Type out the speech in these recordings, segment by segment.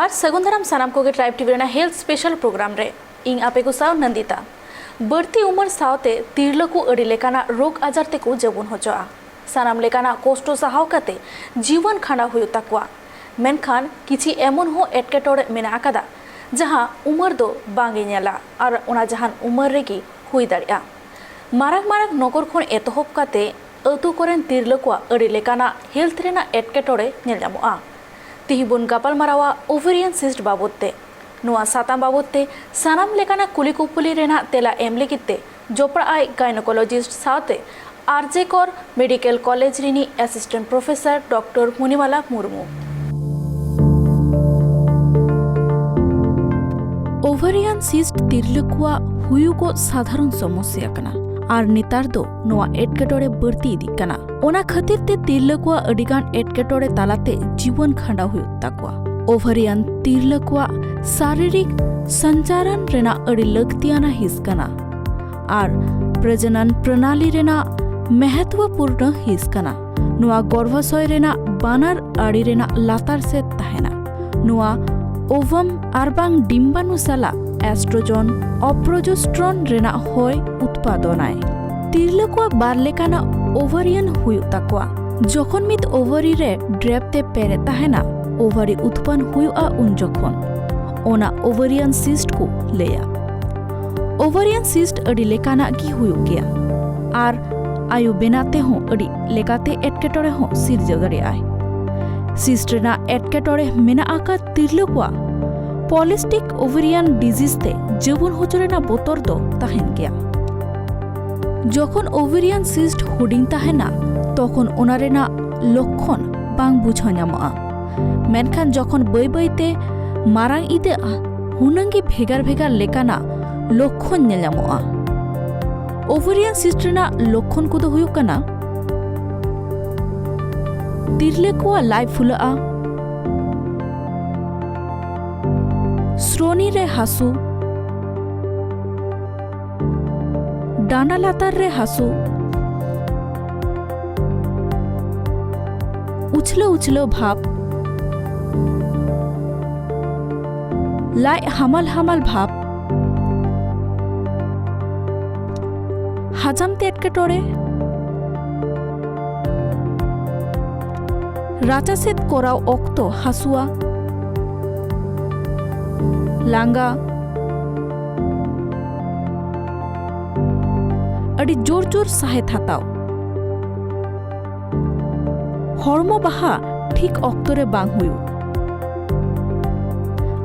जोहार सगुन दाराम सानाम कोगे ट्राइब टीवी रेना हेल्थ स्पेशल प्रोग्राम रे इंग आपे को साव नंदिता बढ़ती उम्र सावते तिरला को अड़ी लेकाना रोग आजार ते को जबुन होचोआ सानाम लेकाना कोष्टो सहाव कते जीवन खांडा हुयु तकवा मेनखान किछि एमन हो एटकेटोड़े मेना आकादा जहां उम्र दो बांगे नेला और ओना जहां उम्र रेगी हुई दाड़िया मारक मारक नगर खन एतहब कते अतु कोरेन तिरला को अड़ी लेकाना हेल्थ रेना एटकेटोड़े नेल जामोआ तिहिबुन गापाल मारावा ओवेरियन सिस्ट बाबोते नुआ साताम बाबोते सानाम लेकाना कुली कुपुली रेना तेला एम लेगिते जोपड़ा आय गायनोकोलॉजिस्ट साथे आरजे कोर मेडिकल कॉलेज रिनी assistant professor doctor Munimala Murmu ovarian cyst तिरलकुआ हुयु को साधारण समस्या कना और नितार दो नोआ एटकेटोड़े बढ़ती इदी कना ओना खातिर ते तिरलकुआ अडिगान एटकेटोड़े तालाते जीवन खांडा हुयु तकवा ओवेरियन तिरलकुआ शारीरिक संचारण रेना अड़ी लक्तियाना हिस कना और प्रजनन प्रणाली रेना महत्वपूर्ण हिस कना नोआ गर्भाशय रेना बानार आड़ी रेना लातार से तहेना नोआ ओवम आरबांग डिम्बाणु साला एस्ट्रोजन अप्रोजेस्टेरन रेना होय उत्पादनाय तिरलकुआ बार लेकाना ओवेरियन हुयु तकवा जखन मित ओवरी रे ड्रेपते पेरे तहेना ओवरी उत्पन्न हुयुआ उन जखन ओना ओवेरियन सिस्ट को लेया ओवेरियन सिस्ट अड़ी लेकाना की हुयु गया आर आयु बेनाते हो अड़ी लेकाते एटकेटोड़े हो सिरजा दाड़ियाय सिस्ट रेना एटकेटोड़े मेना आका तिरलकुआ पॉलिस्टिक ओवेरियन डिजीज ते जबुन होचरेना बोतर दो तहेन गया जखन ओवेरियन सिस्ट हुडिंग तहेना तखन ओना रेना लक्षण बांग बुझा ᱧᱟᱢᱚᱜᱼᱟ मेनखान जखन बई बईते मारांग इदेआ हुनंगी भेगार भेगार लेकाना लक्षण नेल ᱧᱟᱢᱚᱜᱼᱟ ओवेरियन सिस्ट रेना लक्षण कोदो हुयुग कना तिरलकुआ लाई फुलाआ श्रोणी रे हासु डाना लातार रे हासु उछलो उछलो भाव लाई हामाल हामाल भाव हाजाम ते एटकेटोड़े राचा सेद कोराव ओक्तो हासुआ लांगा अड़ी जोर जोर साहेत हाताव हॉर्मो बाहा ठीक ऑक्टोरे बांग हुयु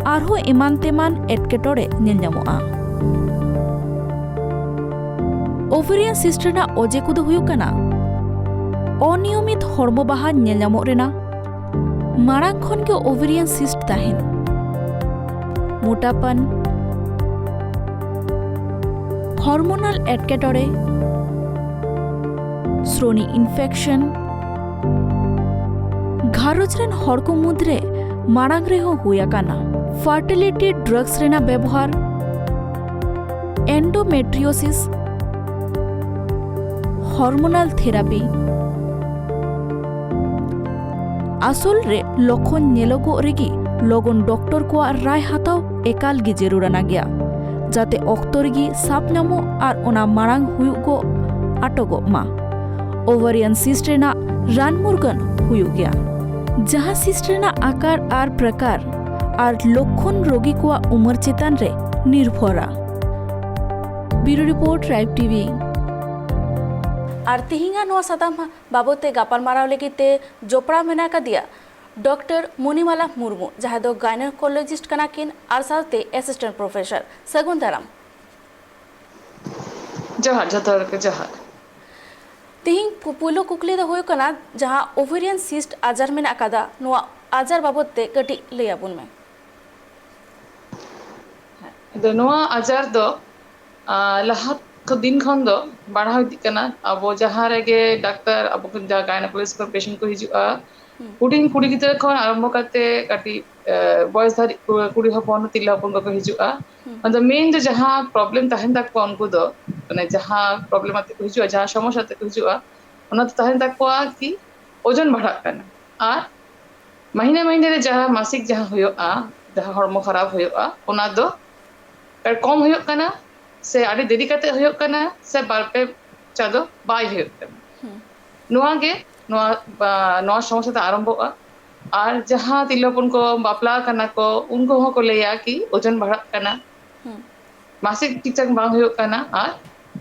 आरहो एमान तेमान एटकेटोड़े नेल ᱧᱟᱢᱚᱜᱼᱟ ओवेरियन सिस्ट रेना ओजे कोदो हुयु कना अनियमित हॉर्मो बाहा नेल ᱧᱟᱢᱚᱜ रेना मारांग खन के ओवेरियन सिस्ट ताहेन मोटापन हॉर्मोनल एटकेटोड़े श्रोणी इन्फेक्शन घारोज रेन हर को मुद्रे मारांग रे हो हुया काना फर्टिलिटी ड्रग्स रेना व्यवहार एंडोमेट्रियोसिस हॉर्मोनल थेरापी आसल रे लक्षण नेलोगो रेगी लगन डॉक्टर को राय हाताव एकाल गी जरूराना गया जाते ऑक्टोरगी साप नामो और ओना मारांग हुयुगो आटोगो मा ओवेरियन सिस्ट रेना रान मुर्गन हुयु गया जहां सिस्ट रेना आकार और प्रकार और लक्षण रोगी को उमर चेतान रे निर्भरा ब्यूरो रिपोर्ट ट्राइब टीवी और तिहिंगा नोआ साताम बाबते गापाल माराव लेगिते जोपड़ा मेना का दिया डॉक्टर मुनिमाला मुर्मू जहां दो गायनोकोलॉजिस्ट कनाकिन और साथे असिस्टेंट प्रोफेसर सगुन दाराम जोहार जतोर के जोहार तिहिंग पुपुलो कुकली दो होय कना जहां ओवेरियन सिस्ट आजार में आकादा नोआ आजार बाबते कटी लयाबुन में दो नोआ आजार दो लहा तो दिन खन दो बढ़ा हुई कना अब जहां रेगे डॉक्टर अब गायनोकोलॉजिस्ट को पेशेंट को हिजुआ हुडिंग कुड़ी गिद्रा खन आरंभ करते काटी बॉयज धारी कुड़ी हपन तिला हपन को हिजुआ मतलब मेन जो जहां प्रॉब्लम तहन तक को उनको दो माने जहां प्रॉब्लम आते को हिजुआ जहां समस्या आते को हिजुआ ओना तो तहन तक को कि ओजन बढ़ा कना और महीने महीने रे जहां मासिक जहां हुयोआ ᱡᱟᱦᱟᱸ ᱦᱚᱲᱢᱚ ᱠᱷᱟᱨᱟᱯ ᱦᱩᱭᱩᱜᱼᱟ ᱚᱱᱟ ᱫᱚ ᱠᱚᱢ ᱦᱩᱭᱩᱜ ᱠᱟᱱᱟ ᱥᱮ ᱟᱹᱰᱤ ᱫᱮᱨᱤ ᱠᱟᱛᱮ ᱦᱩᱭᱩᱜ ᱠᱟᱱᱟ ᱥᱮ ᱵᱟᱨᱯᱮ ᱪᱟᱸᱫᱳ ᱵᱟᱭ ᱦᱩᱭᱩᱜ ᱠᱟᱱᱟ ᱱᱚᱣᱟ ᱜᱮ ᱱᱚᱣᱟ ᱥᱚᱢᱚᱥᱥᱟ ᱫᱚ ᱟᱨᱟᱢᱵᱷᱚᱜᱼᱟ ᱟᱨ ᱡᱟᱦᱟᱸ ᱛᱤᱨᱞᱟᱹ ᱦᱚᱯᱚᱱ ᱠᱚ ᱵᱟᱯᱞᱟ ᱠᱟᱱᱟ ᱠᱚ ᱩᱱᱠᱩ ᱦᱚᱸᱠᱚ ᱞᱟᱹᱭᱟ ᱠᱤ ᱳᱡᱚᱱ ᱵᱟᱲᱦᱟᱜ ᱠᱟᱱᱟ ᱢᱟᱥᱤᱠ ᱴᱷᱤᱠ ᱴᱷᱟᱠ ᱵᱟᱝ ᱦᱩᱭᱩᱜ ᱠᱟᱱᱟ ᱟᱨ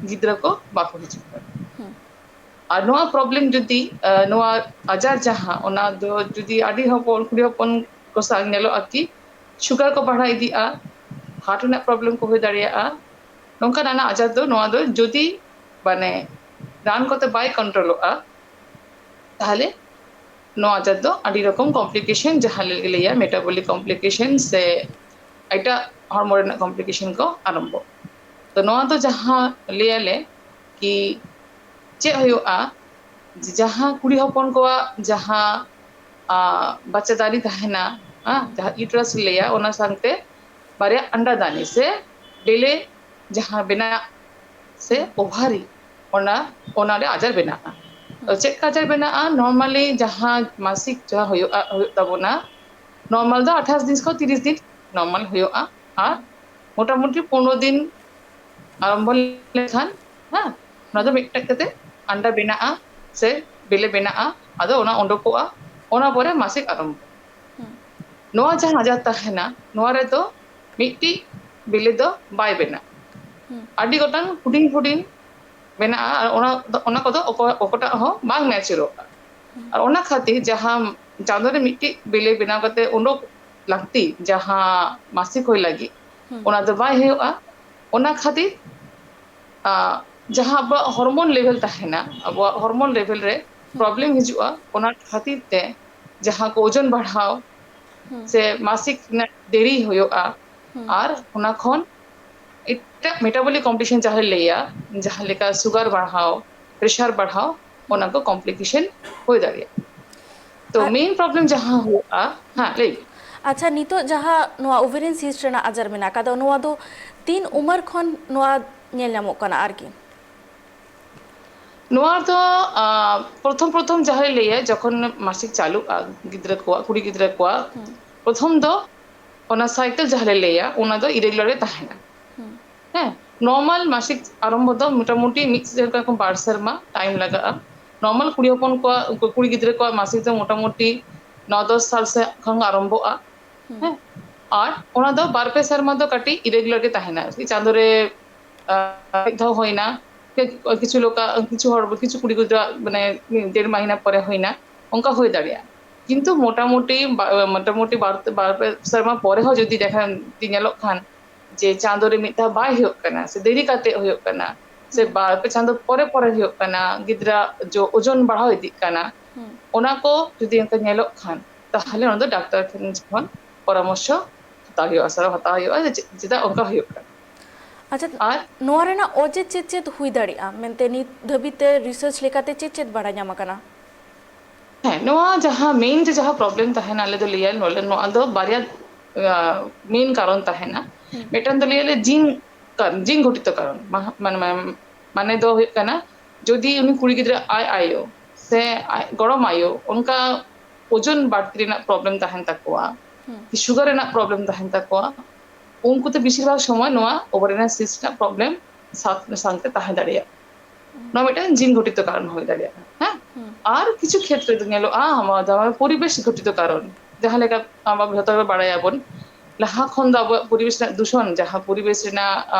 ᱜᱤᱫᱽᱨᱟᱹ ᱠᱚ ᱵᱟᱠᱚ ᱦᱤᱡᱩᱜ ᱠᱟᱱᱟ ᱟᱨ ᱱᱚᱣᱟ ᱯᱨᱚᱵᱞᱮᱢ ᱡᱩᱫᱤ ᱱᱚᱣᱟ ᱟᱡᱟᱨ ᱡᱟᱦᱟᱸ ᱚᱱᱟ ᱫᱚ ᱡᱩᱫᱤ ᱟᱹᱰᱤ ᱦᱚᱯᱚᱱ ᱠᱩᱲᱤ ᱦᱚᱯᱚᱱ ᱠᱚ ᱥᱟᱶ ᱧᱮᱞᱚᱜᱼᱟ ᱠᱤ ᱥᱩᱜᱟᱨ ᱠᱚ ᱵᱟᱲᱦᱟᱣ ᱤᱫᱤᱜᱼᱟ ᱦᱟᱨᱴ ᱨᱮᱱᱟᱜ ᱯᱨᱚᱵᱞᱮᱢ ᱠᱚ ᱦᱩᱭ ᱫᱟᱲᱮᱭᱟᱜᱼᱟ ᱱᱚᱝᱠᱟᱱ ᱟᱱᱟᱜ ᱟᱡᱟᱨ ᱫᱚ ᱱᱚᱣᱟ ᱫᱚ ᱡᱩᱫᱤ ᱢᱟᱱᱮ ᱨᱟᱱ ᱠᱚᱛᱮ ᱵᱟᱭ ᱠᱚᱱᱴᱨᱳᱞᱚᱜᱼᱟ ᱛᱟᱦᱚᱞᱮ ᱱᱚᱣᱟ ᱟᱡᱟᱨ ᱫᱚ ᱟᱹᱰᱤ ᱨᱚᱠᱚᱢ ᱠᱚᱢᱯᱞᱤᱠᱮᱥᱚᱱ ᱡᱟᱦᱟᱸ ᱞᱟᱹᱭᱟ ᱢᱮᱴᱟᱵᱚᱞᱤᱠ ᱠᱚᱢᱯᱞᱤᱠᱮᱥᱚᱱ ᱥᱮ ᱮᱴᱟᱜ ᱦᱚᱲᱢᱚ ᱨᱮᱱᱟᱜ ᱠᱚᱢᱯᱞᱤᱠᱮᱥᱚᱱ ᱠᱚ ᱟᱨᱟᱢᱵᱷᱚ ᱛᱚ ᱱᱚᱣᱟ ᱫᱚ ᱡᱟᱦᱟᱸ ᱞᱟᱹᱭᱟᱞᱮ ᱠᱤ ᱪᱮᱫ ᱦᱩᱭᱩᱜᱼᱟ ᱡᱟᱦᱟᱸ ᱠᱩᱲᱤ ᱦᱚᱯᱚᱱ ᱠᱚᱣᱟᱜ ᱡᱟᱦᱟᱸ ᱵᱟᱪᱪᱟ ᱫᱟᱨᱤ ᱛᱟᱦᱮᱱᱟ ᱡᱟᱦᱟᱸ ᱤউᱴরাস ᱞᱟᱹᱭᱟ ᱚᱱᱟ ᱥᱟᱶᱛᱮ ᱵᱟᱨᱭᱟ ᱟᱱᱰᱟ ᱫᱟᱱᱤ ᱥᱮ ᱰᱮᱞᱮ ᱡᱟᱦᱟᱸ ᱵᱮᱱᱟᱜ ᱥᱮ ᱳᱵᱷᱟᱨᱤ ᱚᱱᱟᱨᱮ ᱟᱡᱟᱨ ᱵᱮᱱᱟᱜᱼᱟ ᱪᱮᱫ ᱟᱡᱟᱨ ᱵᱮᱱᱟᱜᱼᱟ ᱱᱚᱨᱢᱟᱞᱤ ᱡᱟᱦᱟᱸ ᱢᱟᱥᱤᱠ ᱡᱟᱦᱟᱸ ᱦᱩᱭᱩᱜ ᱛᱟᱵᱚᱱᱟ ᱱᱚᱨᱢᱟᱞ ᱫᱚ 28 ᱫᱤᱱ ᱠᱷᱚᱱ 30 ᱫᱤᱱ ᱱᱚᱨᱢᱟᱞ ᱦᱩᱭᱩᱜᱼᱟ ᱟᱨ মোটামুটি 15 দিন আরম্ভ লেখান ᱚᱱᱟ ᱫᱚ ᱢᱤᱫᱴᱮᱡ ᱠᱟᱛᱮ আন্ডা ᱵᱮᱱᱟᱜᱼᱟ ᱥᱮ ᱵᱮᱞᱮ ᱵᱮᱱᱟᱜᱼᱟ ᱟᱫᱚ ᱚᱱᱟ ᱩᱰᱩᱠᱚᱜᱼᱟ ᱚᱱᱟ ᱯᱚᱨᱮ ᱢᱟᱥᱤक ᱟᱨᱟᱢᱵᱷᱚ ᱱᱚᱣᱟ ᱡᱟᱦᱟᱸ ᱟᱡᱟᱨ ᱛᱟᱦᱮᱱᱟ ᱱᱚᱣᱟ ᱨᱮᱫᱚ ᱢᱤᱫᱴᱤᱡ ᱵᱮᱞᱮ ᱫᱚ ᱵᱟᱭ ᱵᱮᱱᱟᱜᱼᱟ ᱟᱹᱰᱤ ᱜᱚᱴᱟᱝ ᱦᱩᱰᱤᱧ ᱦᱩᱰᱤᱧ ᱢᱮᱱᱟᱜᱼᱟ ᱟᱨ ᱚᱱᱟ ᱠᱚᱫᱚ ᱚᱠᱚᱭᱴᱟᱜ ᱦᱚᱸ ᱵᱟᱝ ᱢᱮᱪᱩᱨᱚᱜᱼᱟ ᱟᱨ ᱚᱱᱟ ᱠᱷᱟᱹᱛᱤᱨ ᱡᱟᱦᱟᱸ ᱪᱟᱸᱫᱳ ᱨᱮ ᱢᱤᱫᱴᱤᱡ ᱵᱮᱞᱮ ᱵᱮᱱᱟᱣ ᱠᱟᱛᱮ ᱩᱰᱩᱠ ᱞᱟᱹᱠᱛᱤ ᱡᱟᱦᱟᱸ ᱢᱟᱥᱤक ᱦᱩᱭ ᱞᱟᱹᱜᱤᱫ ᱚᱱᱟ ᱫᱚ ᱵᱟᱭ ᱦᱩᱭᱩᱜᱼᱟ ᱚᱱᱟ ᱠᱷᱟᱹᱛᱤᱨ ᱡᱟᱦᱟᱸ ᱟᱵᱚᱣᱟᱜ ᱦᱚᱨᱢᱚᱱ ᱞᱮᱵᱮᱞ ᱛᱟᱦᱮᱱᱟ ᱟᱵᱚᱣᱟᱜ ᱦᱚᱨᱢᱚᱱ ᱞᱮᱵᱮᱞ ᱨᱮ ᱯᱨᱚᱵᱞᱮᱢ ᱦᱤᱡᱩᱜᱼᱟ ᱚᱱᱟ ᱠᱷᱟᱹᱛᱤᱨ ᱛᱮ ᱡᱟᱦᱟᱸ ᱠᱚᱳᱡᱚᱱ ᱵᱟᱲᱦᱟᱣ ᱥᱮ ᱢᱟᱥᱤक ᱨᱮᱱᱟᱜ ᱫᱮᱨᱤ ᱦᱩᱭᱩᱜᱼᱟ ᱟᱨ ᱚᱱᱟ ᱠᱷᱚᱱ ᱮᱴᱟᱜ ᱢᱮᱴᱟᱵᱚᱞᱤᱠ ᱠᱚᱢᱯᱞᱤᱠᱮᱥᱚᱱ ᱡᱟᱦᱟᱸ ᱞᱟᱹᱭᱟ ᱡᱟᱦᱟᱸ ᱞᱮᱠᱟ ᱥᱩᱜᱟᱨ ᱵᱟᱲᱦᱟᱣ ᱯᱨᱮᱥᱟᱨ ᱵᱟᱲᱦᱟᱣ ᱚᱱᱟ ᱠᱚ ᱠᱚᱢᱯᱞᱤᱠᱮᱥᱚᱱ ᱦᱩᱭ ᱫᱟᱲᱮᱭᱟᱜᱼᱟ ᱛᱚ ᱟᱨ ᱢᱮᱱ ᱯᱨᱚᱵᱞᱮᱢ ᱡᱟᱦᱟᱸ ᱦᱩᱭᱩᱜᱼᱟ ᱞᱟᱹᱭ ᱟᱪᱪᱷᱟ ᱱᱤᱛᱚᱜ ᱡᱟᱦᱟᱸ ᱱᱚᱣᱟ ᱳভারিয়ান সিস্ট ᱨᱮᱱᱟᱜ ᱟᱡᱟᱨ ᱢᱮᱱᱟᱜ ᱟᱠᱟᱫᱟ ᱱᱚᱣᱟ ᱫᱚ ᱛᱤᱱ ᱩᱢᱟᱹᱨ ᱠᱷᱚᱱ ᱱᱚᱣᱟ ᱧᱮᱞ ᱧᱟᱢᱚᱜ ᱠᱟᱱᱟ ᱟᱨᱠᱤ ᱱᱚᱣᱟ ᱫᱚ ᱯᱨᱚᱛᱷᱚᱢ ᱡᱟᱦᱟᱸᱭ ᱞᱟᱹᱭᱟ ᱡᱚᱠᱷᱚᱱ ᱢᱟᱥᱤक ᱪᱟᱞᱩᱜᱼᱟ ᱜᱤᱫᱽᱨᱟᱹ ᱠᱚᱣᱟᱜ ᱠᱩᱲᱤ ᱜᱤᱫᱽᱨᱟᱹ ᱠᱚᱣᱟᱜ ᱯᱨᱚᱛᱷᱚᱢ ᱫᱚ ᱚᱱᱟ ᱥᱟᱭᱠᱮᱞ ᱡᱟᱦᱟᱸ ᱞᱮ ᱞᱟᱹᱭᱟ ᱚᱱᱟ ᱫᱚ ইরেগুলার ᱨᱮ ᱛᱟᱦᱮᱱᱟ ᱦᱮᱸ ᱱᱚᱨমাল ᱢᱟᱥিক ᱟᱨᱟᱢᱵᱷᱚ ᱫᱚ মোটামুটি ᱢᱤᱫ ᱥᱮᱨᱢᱟ ᱠᱷᱚᱱ ᱵᱟᱨ ᱥᱮᱨᱢᱟ ᱴᱟইᱢ ᱞᱟᱜᱟᱜᱼᱟ ᱱᱚᱨমাল ᱠᱩᱲᱤ ᱦᱚᱯᱚᱱ ᱠᱚᱣᱟᱜ ᱠᱩᱲᱤ ᱜᱤᱫᱽᱨᱟᱹ ᱠᱚᱣᱟᱜ ᱢᱟᱥিক ᱫᱚ মোটামুটি 9-10 সাল ᱥᱮ ᱠᱷᱚᱱ ᱟᱨᱟᱢᱵᱷᱚᱜᱼᱟ ᱦᱮᱸ ᱟᱨ ᱚᱱᱟ ᱫᱚ ᱵᱟᱨ ᱯᱮ ᱥᱮᱨᱢᱟ ᱫᱚ ᱠᱟᱹᱴᱤᱡ ইরেগুলার ᱜᱮ ᱛᱟᱦᱮᱱᱟ ᱪᱟᱸᱫᱳ ᱨᱮ ᱢᱤᱫ ᱫᱷᱟᱣ ᱦᱩᱭᱱᱟ কিছু কুড়ি গিদ্রা মানে 1.5 মাহিনা পরে হয় না অঙ্কা হয়ে দাঁড়িয়ে কিন্তু মোটামুটি বার সেরমা পরে হও যদি দেখেন ᱧᱮᱞᱚᱜ ᱠᱷᱟᱱ যে চাঁদো রে ᱢᱤᱫ ᱫᱷᱟᱣ ᱵᱟᱭ ᱦᱩᱭᱩᱜ ᱠᱟᱱᱟ ᱥᱮ ᱫᱮᱨᱤ ᱠᱟᱛᱮ ᱦᱩᱭᱩᱜ ᱠᱟᱱᱟ ᱥᱮ ᱵᱟᱨ ᱯᱮ ᱪᱟᱸᱫᱳ ᱯᱚᱨᱮ ᱦᱩᱭᱩᱜ ᱠᱟᱱᱟ ᱜᱤᱫᱽᱨᱟᱹ ᱡᱚ ওজন ᱵᱟᱲᱦᱟᱣ ᱤᱫᱤᱜ ᱠᱟᱱᱟ ᱚᱱᱟ ᱠᱚ ᱡᱩᱫᱤ ᱚᱱᱠᱟ ᱧᱮᱞᱚᱜ ᱠᱷᱟᱱ ᱛᱟᱦᱞᱮ ᱚᱱᱟ ᱫᱚ ᱰᱟᱠᱛᱟᱨ ᱴᱷᱮᱱ ᱡᱚᱠᱷᱚᱱ ᱯᱚᱨᱟᱢᱚᱨശᱚ ᱦᱟᱛᱟᱣ ᱦᱩᱭᱩᱜᱼᱟ ᱥᱟᱨᱟᱣ ᱦᱟᱛᱟᱣ ᱦᱩᱭᱩᱜᱼᱟ ᱪᱮᱫᱟᱜ ᱚᱱᱠᱟ ᱦᱩᱭᱩᱜ ᱠᱟᱱᱟ ᱟᱪᱪᱷᱟ ᱟᱨ ᱱᱚᱣᱟ ᱨᱮᱱᱟᱜ ᱚᱡᱮ ᱪᱮᱫ ᱪᱮᱫ ᱦᱩᱭ ᱫᱟᱲᱮᱭᱟᱜᱼᱟ ᱢᱮᱱᱛᱮ ᱱᱤᱛ ᱫᱷᱟᱹᱵᱤᱡ ᱛᱮ ᱨᱤᱥᱟᱨᱪ ᱞᱮᱠᱟᱛᱮ ᱪᱮᱫ ᱪᱮᱫ ᱵᱟᱲᱟᱭ ᱧᱟᱢ ᱟᱠᱟᱱᱟ ᱦᱮᱸ ᱱᱚᱣᱟ ᱡᱟᱦᱟᱸ ᱢᱮᱱ ᱡᱟᱦᱟᱸ ᱯᱨᱚᱵᱞᱮᱢ ᱛᱟᱦᱮᱱᱟ ᱟᱞᱮ ᱫᱚ ᱞᱟᱹᱭᱟ ᱱᱚᱣᱟ ᱫᱚ ᱵᱟᱨᱭᱟ ᱢᱮᱱ ᱠᱟᱨᱚᱱ ᱛᱟᱦᱮᱱᱟ ᱢᱤᱫᱴᱟᱝ ᱫᱚ ᱞᱟᱹᱭᱟᱞᱮ জিন ঘটিত কারণ মানে ᱫᱚ ᱦᱩᱭᱩᱜ ᱠᱟᱱᱟ যদি উনি কুড়ি গিদ্রা ᱟᱡ ᱟᱭᱳ ᱥᱮ ᱜᱚᱲᱚᱢ ᱟᱭᱳ ᱚᱱᱠᱟ ওজন বাড়তি ᱨᱮᱱᱟᱜ ᱯᱨᱚᱵᱞᱮᱢ ᱛᱟᱦᱮᱱ ᱛᱟᱠᱚᱣᱟ ᱥᱩᱜᱟᱨ ᱨᱮᱱᱟᱜ ᱯᱨᱚᱵᱞᱮᱢ ᱛᱟᱦᱮᱱ ᱛᱟᱠᱚᱣᱟ ᱩᱱᱠᱩ ᱫᱚ ᱵᱮᱥᱤᱨ ᱵᱷᱟᱜ সময় ᱱᱚᱣᱟ ওভারিয়ান সিস্ট ᱨᱮᱱᱟᱜ ᱯᱨᱚᱵᱞᱮᱢ ᱥᱟᱶᱛᱮ ᱛᱟᱦᱮᱸ ᱫᱟᱲᱮᱭᱟᱜᱼᱟ ᱱᱚᱣᱟ ᱢᱤᱫᱴᱟᱝ জিন ঘটিত কারণ হয়ে দাঁড়িয়ে হ্যাঁ আর কিছু ক্ষেত্রে ᱧᱮᱞᱚᱜᱼᱟ আমাদের পরিবেশ ঘটিত কারণ ᱡᱟᱦᱟᱸ ᱞᱮᱠᱟ আমরা ᱡᱷᱚᱛᱚ ᱦᱚᱲ ᱵᱟᱲᱟᱭᱟᱵᱚᱱ ᱞᱟᱦᱟ ᱠᱷᱚᱱ ᱫᱚ ᱟᱵᱚᱣᱟᱜ ᱯᱚরিবেশ ᱨᱮᱱᱟᱜ ᱫূষণ ᱡᱟᱦᱟᱸ পরিবেশ ᱨᱮᱱᱟᱜ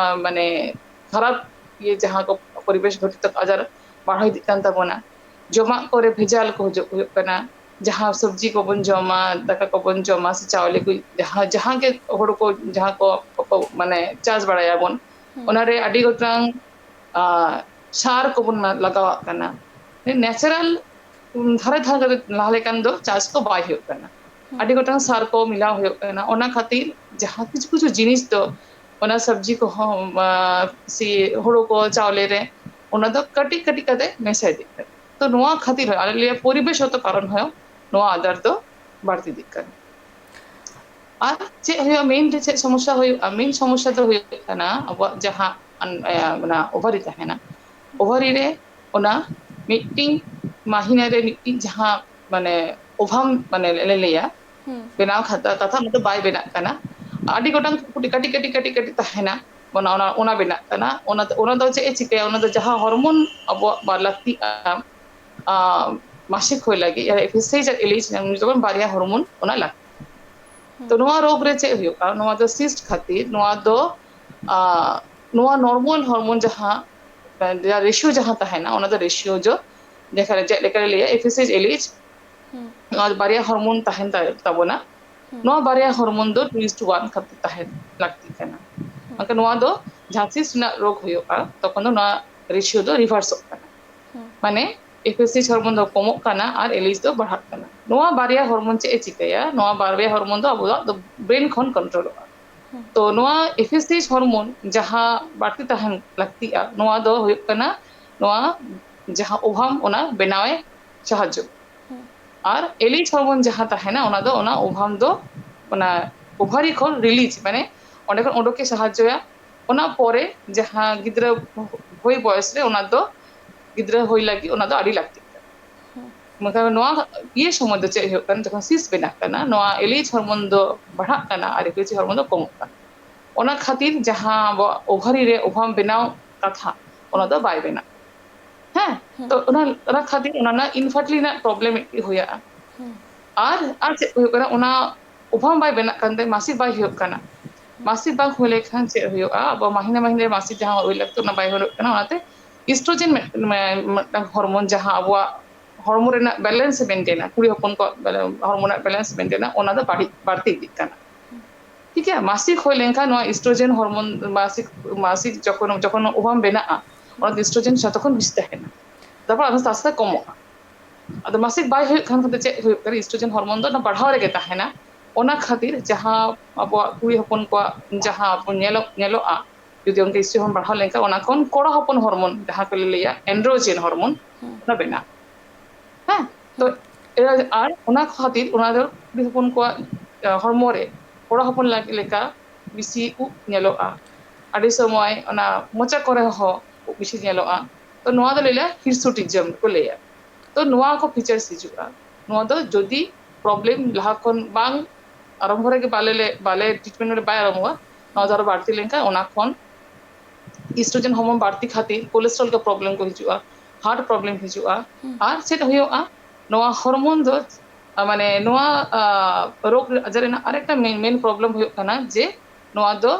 মানে খারাপ ᱡᱟᱦᱟᱸ ᱠᱚ পরিবেশ ঘটিত আজার বাড়াই ইদিᱜ ᱠᱟᱱ ᱛᱟᱵᱚᱱᱟ ᱡᱚᱢᱟᱜ ᱠᱚᱨᱮ ᱵᱷᱮᱡᱟᱞ ᱠᱚ ᱦᱩᱭᱩᱜ ᱠᱟᱱᱟ ᱡᱟᱦᱟᱸ ᱥᱚᱵᱽᱡᱤ ᱠᱚᱵᱚᱱ ᱡᱚᱢᱟ ᱫᱟᱠᱟ ᱠᱚᱵᱚᱱ ᱡᱚᱢᱟ ᱥᱮ ᱪᱟᱣᱞᱮ ᱠᱚ ᱡᱟᱦᱟᱸ ᱜᱮ ᱦᱩᱲᱩ ᱠᱚ ᱡᱟᱦᱟᱸ ᱠᱚ ᱢᱟᱱᱮ ᱪᱟᱥ ᱵᱟᱲᱟᱭᱟᱵᱚᱱ ᱚᱱᱟᱨᱮ ᱟᱹᱰᱤ ᱜᱚᱴᱟᱝ ᱥᱟᱨ ᱠᱚᱵᱚᱱ ᱞᱟᱜᱟᱣᱟᱜ ᱠᱟᱱᱟ ন্যাচারাল ধারে ধারে ᱞᱟᱦᱟ ᱞᱮᱠᱟᱱ ᱫᱚ ᱪᱟᱥ ᱠᱚ ᱵᱟᱭ ᱦᱩᱭᱩᱜ ᱠᱟᱱᱟ ᱟᱹᱰᱤ ᱜᱚᱴᱟᱝ ᱥᱟᱨ ᱠᱚ ᱢᱤᱞᱟᱣ ᱦᱩᱭᱩᱜ ᱠᱟᱱᱟ ᱚᱱᱟ ᱠᱷᱟᱹᱛᱤᱨ ᱡᱟᱦᱟᱸ ᱠᱤᱪᱷᱩ ᱡᱤᱱᱤᱥ ᱫᱚ ᱚᱱᱟ ᱥᱚᱵᱽᱡᱤ ᱠᱚᱦᱚᱸ ᱥᱮ ᱦᱩᱲᱩ ᱠᱚ ᱪᱟᱣᱞᱮ ᱨᱮ ᱚᱱᱟ ᱫᱚ ᱠᱟᱹᱴᱤᱡ ᱠᱟᱹᱴᱤᱡ ᱠᱟᱛᱮ ᱢᱮᱥᱟ ᱤᱫᱤᱜ ᱠᱟᱱᱟ ᱛᱚ ᱱᱚᱣᱟ ᱠᱷᱟᱹᱛᱤᱨ ᱟᱞᱮ ᱞᱟᱹᱭᱟ পরিবেশগত কারণ হয় ᱱᱚᱣᱟ আজার ᱫᱚ ᱵᱟᱹᱲᱛᱤ ᱤᱫᱤᱜ ᱠᱟᱱᱟ ᱟᱨ ᱪᱮᱫ ᱦᱩᱭᱩᱜᱼᱟ ᱢᱮᱱ ᱨᱮ ᱪᱮᱫ ᱥᱚᱢᱚᱥᱥᱟ ᱦᱩᱭᱩᱜᱼᱟ ᱢᱮᱱ ᱥᱚᱢᱚᱥᱥᱟ ᱫᱚ ᱦᱩᱭᱩᱜ ᱠᱟᱱᱟ ᱟᱵᱚᱣᱟᱜ ᱡᱟᱦᱟᱸ ᱚᱱᱟ ওভারি ᱛᱟᱦᱮᱱᱟ ওভারি ᱨᱮ ᱚᱱᱟ ᱢᱤᱫᱴᱤᱝ ᱢᱟᱦᱤᱱᱟ ᱨᱮ ᱢᱤᱫᱴᱤᱝ ᱡᱟᱦᱟᱸ মানে ওভাম মানে ᱞᱮ ᱞᱟᱹᱭᱟ ᱵᱮᱱᱟᱣ ᱠᱟᱛᱷᱟ ᱚᱱᱟ ᱫᱚ ᱵᱟᱭ ᱵᱮᱱᱟᱜ ᱠᱟᱱᱟ ᱟᱹᱰᱤ ᱜᱚᱴᱟᱝ ᱠᱟᱹᱴᱤᱡ ᱠᱟᱹᱴᱤᱡ ᱠᱟᱹᱴᱤᱡ ᱠᱟᱹᱴᱤᱡ ᱛᱟᱦᱮᱱᱟ ᱚᱱᱟ ᱵᱮᱱᱟᱜ ᱠᱟᱱᱟ ᱚᱱᱟ ᱫᱚ ᱪᱮᱫ ᱮ ᱪᱤᱠᱟᱹᱭᱟ ᱚᱱᱟ ᱫᱚ ᱡᱟᱦᱟᱸ ᱦᱚᱨᱢᱚᱱ ᱟᱵᱚᱣᱟᱜ ᱞᱟᱹᱠᱛᱤᱜᱼᱟ ᱢᱟᱥᱤᱠ ᱦᱩᱭ ᱞᱟᱹᱜᱤᱫ ᱮᱯᱷᱮᱥᱮᱡ ᱟᱨ ᱮᱞᱤᱪ ᱡᱚᱠᱷᱚᱱ ᱵᱟᱨᱭᱟ ᱦᱚᱨᱢᱚᱱ ᱚᱱᱟ ᱞᱟᱹᱠᱛᱤ ᱛᱚ ᱱᱚᱣᱟ ᱨᱳᱜᱽ ᱨᱮ ᱪᱮᱫ ᱦᱩᱭᱩᱜᱼᱟ ᱱᱚᱣᱟ ᱫᱚ ᱥᱤᱥᱴ ᱠᱷᱟᱹᱛᱤᱨ ᱱᱚᱣᱟ ᱫᱚ ᱱᱚᱣᱟ ᱱᱚᱨᱢᱟᱞ ᱦᱚᱨᱢᱚᱱ ᱡᱟᱦᱟᱸ ᱨᱮᱥᱤᱭᱳ ᱡᱟᱦᱟᱸ ᱛᱟᱦᱮᱱᱟ ᱚᱱᱟ ᱫᱚ ᱨᱮᱥᱤᱭᱳ যেখানে ᱪᱮᱫ ᱞᱮᱠᱟᱨᱮ ᱞᱟᱹᱭᱟ ᱮᱯᱷᱮᱥᱮᱡ ᱮᱞᱤᱪ ᱱᱚᱣᱟ ᱵᱟᱨᱭᱟ ᱦᱚᱨᱢᱚᱱ ᱛᱟᱦᱮᱱ ᱛᱟᱵᱚᱱᱟ ᱱᱚᱣᱟ ᱵᱟᱨᱭᱟ ᱦᱚᱨᱢᱚᱱ ᱫᱚ 2:1 ᱠᱷᱟᱹᱛᱤᱨ ᱛᱟᱦᱮᱱ ᱞᱟᱹᱠᱛᱤᱜ ᱠᱟᱱᱟ ᱢᱟᱱᱮ ᱱᱚᱣᱟ ᱫᱚ ᱡᱟᱦᱟᱸ ᱥᱤᱥᱴ ᱨᱮᱱᱟᱜ ᱨᱳᱜᱽ ᱦᱩᱭᱩᱜᱼᱟ ᱛᱚᱠᱷᱚᱱ ᱫᱚ ᱱᱚᱣᱟ ᱨᱮᱥᱤᱭᱳ ᱫᱚ ᱨᱤᱵᱷᱟᱨᱥᱚᱜ ᱠᱟᱱᱟ ᱢᱟᱱᱮ ᱮᱯᱷᱮᱥᱮᱡ ᱦᱚᱨᱢᱚᱱ ᱫᱚ ᱠᱚᱢᱚᱜ ᱠᱟᱱᱟ ᱟᱨ ᱮᱞᱤᱪ ᱫᱚ ᱵᱟᱲᱦᱟᱜ ᱠᱟᱱᱟ ᱱᱚᱣᱟ ᱵᱟᱨᱭᱟ ᱦᱚᱨᱢᱚᱱ ᱪᱮᱫ ᱮ ᱪᱤᱠᱟᱹᱭᱟ ᱱᱚᱣᱟ ᱵᱟᱨᱭᱟ ᱦᱚᱨᱢᱚᱱ ᱫᱚ ᱟᱵᱚᱣᱟᱜ ᱫᱚ ᱵᱨᱮᱱ ᱠᱷᱚᱱ ᱠᱚᱱᱴᱨᱳᱞᱚᱜᱼᱟ ᱛᱚ ᱱᱚᱣᱟ ᱮᱯᱷᱮᱥᱮᱡ ᱦᱚᱨᱢᱚᱱ ᱡᱟᱦᱟᱸ ᱵᱟᱹᱲᱛᱤ ᱛᱟᱦᱮᱱ ᱞᱟᱹᱠᱛᱤᱜᱼᱟ ᱱᱚᱣᱟ ᱫᱚ ᱦᱩᱭᱩᱜ ᱠᱟᱱᱟ ᱱᱚᱣᱟ ᱡᱟᱦᱟᱸ ᱚᱵᱷᱟᱵ ᱚᱱᱟ ᱵᱮᱱᱟᱣᱮ ᱥᱟᱦᱟᱡᱽᱡᱚ ᱟᱨ ᱮᱞᱤᱪ ᱦᱚᱨᱢᱚᱱ ᱡᱟᱦᱟᱸ ᱛᱟᱦᱮᱱᱟ ᱚᱱᱟ ᱫᱚ ᱚᱱᱟ ᱚᱵᱷᱟᱵ ᱫᱚ ᱚᱱᱟ ওভারি ᱠᱷᱚᱱ রিলিজ মানে অᱸᱰᱮ ᱠᱷᱚᱱ ওডোকে সাহায্যয়া ᱚᱱᱟ ᱯᱚᱨᱮ ᱡᱟᱦᱟᱸ ᱜᱤᱫᱽᱨᱟᱹ ᱦᱩᱭ ᱵᱚᱭᱚᱥ ᱨᱮ ᱚᱱᱟ ᱫᱚ ᱜᱤᱫᱽᱨᱟᱹ ᱦᱩᱭ ᱞᱟᱹᱜᱤᱫ ᱚᱱᱟ ᱫᱚ ᱟᱹᱰᱤ ᱞᱟᱹᱠᱛᱤᱜ ᱠᱟᱱᱟ ᱢᱮᱱᱠᱷᱟᱱ ᱱᱚᱣᱟ ᱥᱚᱢᱚᱭ ᱫᱚ ᱪᱮᱫ ᱦᱩᱭᱩᱜ ᱠᱟᱱᱟ ᱡᱚᱠᱷᱚᱱ ᱥᱤᱥ ᱵᱮᱱᱟᱜ ᱠᱟᱱᱟ ᱱᱚᱣᱟ ᱮᱞᱤᱪ ᱦᱚᱨᱢᱚᱱ ᱫᱚ ᱵᱟᱲᱦᱟᱜ ᱠᱟᱱᱟ ᱟᱨ ᱮᱯᱷᱮᱥᱤ ᱦᱚᱨᱢᱚᱱ ᱫᱚ ᱠᱚᱢᱚᱜ ᱠᱟᱱᱟ ᱚᱱᱟ ᱠᱷᱟᱹᱛᱤᱨ ᱡᱟᱦᱟᱸ ᱟᱵᱚᱣᱟᱜ ᱳভারি ᱨᱮ ᱚᱵᱷᱟᱵ ᱵᱮᱱᱟᱣ ᱠᱟᱛᱷᱟ ᱚᱱᱟ ᱫᱚ ᱵᱟᱭ ᱵᱮᱱᱟᱜ ᱦᱮᱸ ᱛᱚ ᱚᱱᱟ ᱠᱷᱟᱹᱛᱤᱨ ᱚᱱᱟ ᱨᱮᱱᱟᱜ ᱤᱱফᱟর্টিᱞᱤ ᱨᱮᱱᱟᱜ ᱯᱨᱚᱵᱞᱮᱢ ᱢᱤᱫᱴᱤᱡ ᱦᱩᱭᱩᱜᱼᱟ ᱟᱨ ᱪᱮᱫ ᱦᱩᱭᱩᱜ ᱠᱟᱱᱟ ᱚᱱᱟ ᱚᱵᱷᱟᱵ ᱵᱟᱭ ᱵᱮᱱᱟᱜ ᱠᱟᱱ ᱛᱮ ᱢᱟᱥᱤᱠ ᱵᱟᱭ ᱦᱩᱭᱩᱜ ᱠᱟᱱᱟ ᱢᱟᱥᱤᱠ ᱵᱟᱝ ᱦᱩᱭ ᱞᱮᱱᱠᱷᱟᱱ ᱪᱮᱫ ᱦᱩᱭᱩᱜᱼᱟ ᱟᱵᱚ ᱢᱟᱦᱤᱱᱟ ᱢᱟᱦᱤᱱᱟ ᱢᱟᱥᱤᱠ ᱡᱟᱦᱟᱸ ᱦᱩᱭ ᱞᱟᱹᱠᱛᱤ ᱚᱱᱟ ᱵᱟᱭ ᱦᱩᱭᱩᱜ ᱠᱟᱱᱟ ᱚᱱᱟᱛᱮ ᱤᱥᱴᱨᱳᱡᱮᱱ ᱢᱤᱫᱴᱟᱝ ᱦᱚᱨᱢᱚᱱ ᱡᱟᱦᱟᱸ ᱟᱵᱚᱣᱟᱜ ᱦᱚᱲᱢᱚ ᱨᱮᱱᱟᱜ ᱵᱮᱞᱮন্স ᱢᱮᱱᱴᱮᱱᱟ ᱠᱩᱲᱤ ᱦᱚᱯᱚᱱ ᱠᱚᱣᱟᱜ ᱦᱚᱲᱢᱚ ᱨᱮᱱᱟᱜ ᱵᱮᱞᱮন্স ᱢᱮᱱᱴᱮᱱᱟ ᱚᱱᱟ ᱫᱚ ᱵᱟᱹᱲᱛᱤ ᱤᱫᱤᱜ ᱠᱟᱱᱟ ᱴᱷᱤᱠ ᱜᱮᱭᱟ ᱢᱟᱥᱤᱠ ᱦᱩᱭ ᱞᱮᱱᱠᱷᱟᱱ ᱱᱚᱣᱟ ᱤᱥᱴᱨᱳᱡᱮᱱ ᱦᱚᱨᱢᱚᱱ ᱢᱟᱥᱤᱠ ᱡᱚᱠᱷᱚᱱ ᱚᱵᱷᱟᱵ ᱵᱮᱱᱟᱜᱼᱟ ᱚᱱᱟ ᱤᱥᱴᱨᱳᱡᱮᱱ ᱡᱚᱛᱚ ᱠᱷᱚᱱ ᱵᱮᱥᱤ ᱛᱟᱦᱮᱱᱟ তারপর আস্তে আস্তে কমᱚᱜᱼᱟ ᱟᱫᱚ ᱢᱟᱥᱤᱠ ᱵᱟᱭ ᱦᱩᱭᱩᱜ ᱠᱷᱟᱱ ᱪᱮᱫ ᱦᱩᱭᱩᱜ ᱠᱟᱱᱟ ᱤᱥᱴᱨᱳᱡᱮᱱ ᱦᱚᱨᱢᱚᱱ ᱫᱚ ᱵᱟᱲᱦᱟᱣ ᱨᱮᱜᱮ ᱛᱟᱦᱮᱱᱟ ᱚᱱᱟ ᱠᱷᱟᱹᱛᱤᱨ ᱡᱟᱦᱟᱸ ᱟᱵᱚᱣᱟᱜ ᱠᱩᱲᱤ ᱦᱚᱯᱚᱱ ᱠᱚᱣᱟᱜ ᱡᱟᱦᱟᱸ ᱧᱮᱞᱚᱜᱼᱟ ᱡᱩᱫᱤ ᱚᱱᱠᱟ ᱤᱥᱴᱨᱳ ᱦᱚᱸ ᱵᱟᱲᱦᱟᱣ ᱞᱮᱱᱠᱷᱟᱱ ᱚᱱᱟ ᱠᱷᱚᱱ ᱠᱚᱲᱟ ᱦᱚᱯᱚᱱ ᱦᱚᱨᱢᱚᱱ ᱡᱟᱦᱟᱸ ᱠᱚ ᱞᱟᱹᱭᱟ এন্ড্রোজেন হরমোন ᱚᱱᱟ ᱵᱮᱱᱟᱜ ᱦᱮᱸ ᱛᱚ ᱟᱨ ᱚᱱᱟ ᱠᱷᱟᱹᱛᱤᱨ ᱚᱱᱟ ᱫᱚ ᱠᱩᱲᱤ ᱦᱚᱯᱚᱱ ᱠᱚᱣᱟᱜ ᱦᱚᱲᱢᱚ ᱨᱮ ᱠᱚᱲᱟ ᱦᱚᱯᱚᱱ ᱞᱮᱠᱟ ᱵᱮᱥᱤ ᱩᱵ ᱧᱮᱞᱚᱜᱼᱟ ᱟᱹᱰᱤ ᱥᱚᱢᱚᱭ ᱚᱱᱟ ᱢᱚᱪᱟ ᱠᱚᱨᱮ ᱦᱚᱸ ᱩᱵ ᱵᱮᱥᱤ ᱧᱮᱞᱚᱜᱼᱟ ᱛᱚ ᱱᱚᱣᱟ ᱫᱚ ᱞᱟᱹᱭᱟ ᱦᱤᱨᱥᱩᱴᱤᱡᱚᱢ ᱠᱚ ᱞᱟᱹᱭᱟ ᱛᱚ ᱱᱚᱣᱟ ᱠᱚ ᱯᱷᱤᱪᱟᱨᱥ ᱦᱤᱡᱩᱜᱼᱟ ᱱᱚᱣᱟ ᱫᱚ ᱡᱚᱫᱤ ᱯᱨᱚᱵᱞᱮᱢ ᱞᱟᱦᱟ ᱠᱷᱚᱱ ᱵᱟᱝ ᱟᱨᱟᱢᱵᱷᱚ ᱨᱮᱜᱮ ᱵᱟᱞᱮ ᱴᱨᱤᱴᱢᱮন্ট ᱨᱮ ᱵᱟᱭ ᱟᱨᱟᱢᱵᱷᱚᱜᱼᱟ ᱱᱚᱣᱟ ᱫᱚ ᱟᱨᱚ ᱵᱟᱹᱲᱛᱤ ᱞᱮᱱᱠᱷᱟᱱ ᱚᱱᱟ ᱠᱷᱚᱱ ᱤᱥᱴᱨᱳᱡᱮᱱ ᱦᱚᱨᱢᱚᱱ ᱵᱟᱹᱲᱛᱤ ᱠᱷᱟᱹᱛᱤᱨ ᱠᱳᱞᱮᱥᱴᱨᱚᱞ ᱠᱚ ᱯᱨᱚᱵᱞᱮᱢ ᱠᱚ ᱦᱤᱡᱩᱜᱼᱟ ᱦᱟর্ট ᱯᱨᱚᱵᱞᱮᱢ ᱦᱤᱡᱩᱜᱼᱟ ᱟᱨ ᱪᱮᱫ ᱦᱩᱭᱩᱜᱼᱟ ᱱᱚᱣᱟ ᱦᱚᱨᱢᱚᱱ ᱫᱚ মানে ᱱᱚᱣᱟ ᱨᱳᱜᱽ ᱟᱡᱟᱨ ᱨᱮᱱᱟᱜ ᱟরেকটা মেন প্রবলেম ᱦᱩᱭᱩᱜ ᱠᱟᱱᱟ ᱡᱮ ᱱᱚᱣᱟ ᱫᱚ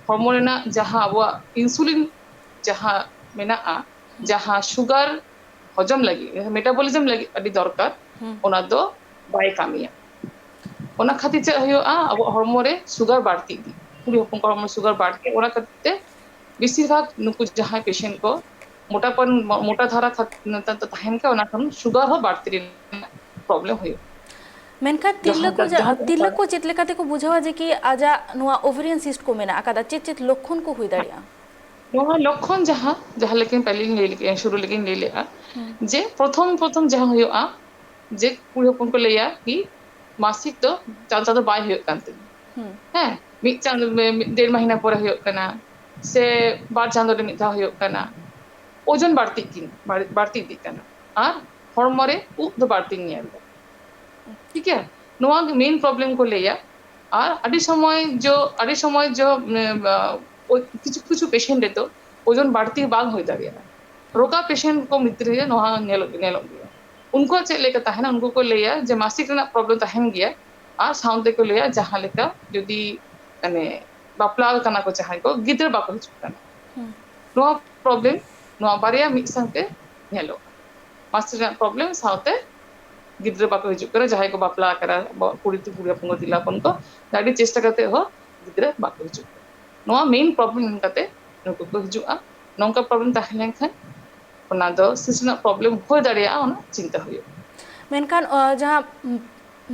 ᱦᱚᱲᱢᱚ ᱨᱮᱱᱟᱜ ᱡᱟᱦᱟᱸ ᱟᱵᱚᱣᱟᱜ ᱤᱱᱥᱩᱞᱤᱱ ᱡᱟᱦᱟᱸ ᱢᱮᱱᱟᱜᱼᱟ ᱡᱟᱦᱟᱸ ᱥᱩᱜᱟᱨ হজম লাগি মেটাবলিজম লাগি আᱹᱰᱤ দরকার ᱚᱱᱟ ᱫᱚ ᱵᱟᱭ ᱠᱟᱹᱢᱤᱭᱟ ᱚᱱᱟ ᱠᱷᱟᱹᱛᱤᱨ ᱪᱮᱫ ᱦᱩᱭᱩᱜᱼᱟ ᱟᱵᱚᱣᱟᱜ ᱦᱚᱲᱢᱚ ᱨᱮ ᱥᱩᱜᱟᱨ ᱵᱟᱹᱲᱛᱤ ᱤᱫᱤᱜ ᱠᱩᱲᱤ ᱦᱚᱯᱚᱱ ᱠᱚ ᱦᱚᱲᱢᱚ ᱥᱩᱜᱟᱨ ᱵᱟᱹᱲᱛᱤ ᱚᱱᱟ ᱠᱷᱟᱹᱛᱤᱨ ᱛᱮ ᱵᱮᱥᱤᱨ ᱵᱷᱟᱜ ᱱᱩᱠᱩ ᱡᱟᱦᱟᱸᱭ ᱯᱮᱥᱮন্ট ᱠᱚ মোটা ধারা ᱱᱮᱛᱟᱨ ᱫᱚ ᱛᱟᱦᱮᱱ ᱠᱷᱟᱱ ᱚᱱᱟ ᱠᱷᱚᱱ ᱥᱩᱜᱟᱨ ᱦᱚᱸ ᱵᱟᱹᱲᱛᱤ ᱨᱮᱱᱟᱜ ᱯᱨᱚᱵᱞᱮᱢ ᱦᱩᱭᱩᱜᱼᱟ ᱢᱮᱱᱠᱷᱟᱱ ᱛᱤᱨᱞᱟᱹ ᱠᱚ ᱪᱮᱫ ᱞᱮᱠᱟ ᱛᱮᱠᱚ ᱵᱩᱡᱷᱟᱹᱣᱟ ᱡᱮ ᱠᱤ ᱟᱡᱟᱜ ᱱᱚᱣᱟ ᱳভারিয়ান ᱥᱤᱥᱴ ko ᱢᱮᱱᱟᱜ ᱟᱠᱟᱫᱟ ᱪᱮᱫ ᱞᱚᱠᱠᱷᱚᱱ ᱠᱚ ᱦᱩᱭ ᱫᱟᱲᱮᱭᱟᱜᱼᱟ ᱱᱚᱣᱟ ᱞᱚᱠᱠᱷᱚᱱ ᱡᱟᱦᱟᱸ ᱞᱮᱠᱟ ᱯᱟᱹᱦᱤᱞᱤᱧ ᱞᱟᱹᱭ ᱞᱮᱜᱼᱟ ᱥᱩᱨᱩ ᱞᱮᱜᱤᱧ ᱞᱟᱹᱭ ᱞᱮᱜᱼᱟ ᱡᱮ ᱯᱨᱚᱛᱷᱚᱢ ᱡᱟᱦᱟᱸ ᱦᱩᱭᱩᱜᱼᱟ ᱡᱮ ᱠᱩᱲᱤ ᱦᱚᱯᱚᱱ ᱠᱚ ᱞᱟᱹᱭᱟ ᱠᱤ ᱢᱟᱥᱤᱠ ᱫᱚ ᱪᱟᱸᱫᱳ ᱫᱚ ᱵᱟᱭ ᱦᱩᱭᱩᱜ ᱠᱟᱱ ᱛᱤᱧᱟ ᱦᱮᱸ ᱢᱤᱫ ᱪᱟᱸᱫᱳ 1.5 ᱢᱟᱹᱦᱱᱟᱹ ᱯᱚᱨᱮ ᱦᱩᱭᱩᱜ ᱠᱟᱱᱟ ᱥᱮ 2 ᱪᱟᱸᱫᱳ ᱨᱮ ᱢᱤᱫ ᱫᱷᱟᱣ ᱦᱩᱭᱩᱜ ᱠᱟᱱᱟ ওজন ᱵᱟᱹᱲᱛᱤ ᱤᱫᱤᱜ ᱠᱟᱱᱟ ᱟᱨ ᱦᱚᱲᱢᱚ ᱨᱮ ᱩᱵ ᱫᱚ ᱵᱟᱹᱲᱛᱤᱧ ᱧᱮᱞ ᱮᱫᱟ ᱴᱷᱤᱠ ᱜᱮᱭᱟ ᱱᱚᱣᱟ ᱜᱮ মেইন প্রবলেম ᱠᱚ ᱞᱟᱹᱭᱟ আর আᱹᱰি সময় কিছু কিছু পেশেন্ট রেতো ওজন বাড়তি বাং হয়ে দাঁড়িয়েনা রোগা পেশেন্ট को ভিতরে नोहा ñeलᱚᱜ गया उनकुआग चेद लेका तहना उनको को लैया जे मासिक रेना प्रॉब्लम तहन गया और साउंड को लैया जहां लेका जदी माने बापला कना को चाहे को गिदर बाको हिजुग कना नोआ प्रॉब्लम नोआ बारिया मिद संगते ñeलᱚᱜ मासिक रेना प्रॉब्लम साउते गिदर बाको हिजुग कना जहां को बापला करा कुड़ी हपन को तिलापन को दाडी चेष्टा करते हो गिदर बाको हिजुग नोआ मेन प्रॉब्लम कते नुको को हिजुगा नोंका प्रॉब्लम तहन लेनखान ᱚᱱᱟ ᱫᱚ ᱥᱤᱥ ᱨᱮᱱᱟᱜ ᱯᱨᱚᱵᱞᱮᱢ ᱦᱩᱭ ᱫᱟᱲᱮᱭᱟᱜᱼᱟ ᱚᱱᱟ ᱪᱤᱱᱛᱟᱹ ᱦᱩᱭᱩᱜᱼᱟ ᱢᱮᱱᱠᱷᱟᱱ ᱡᱟᱦᱟᱸ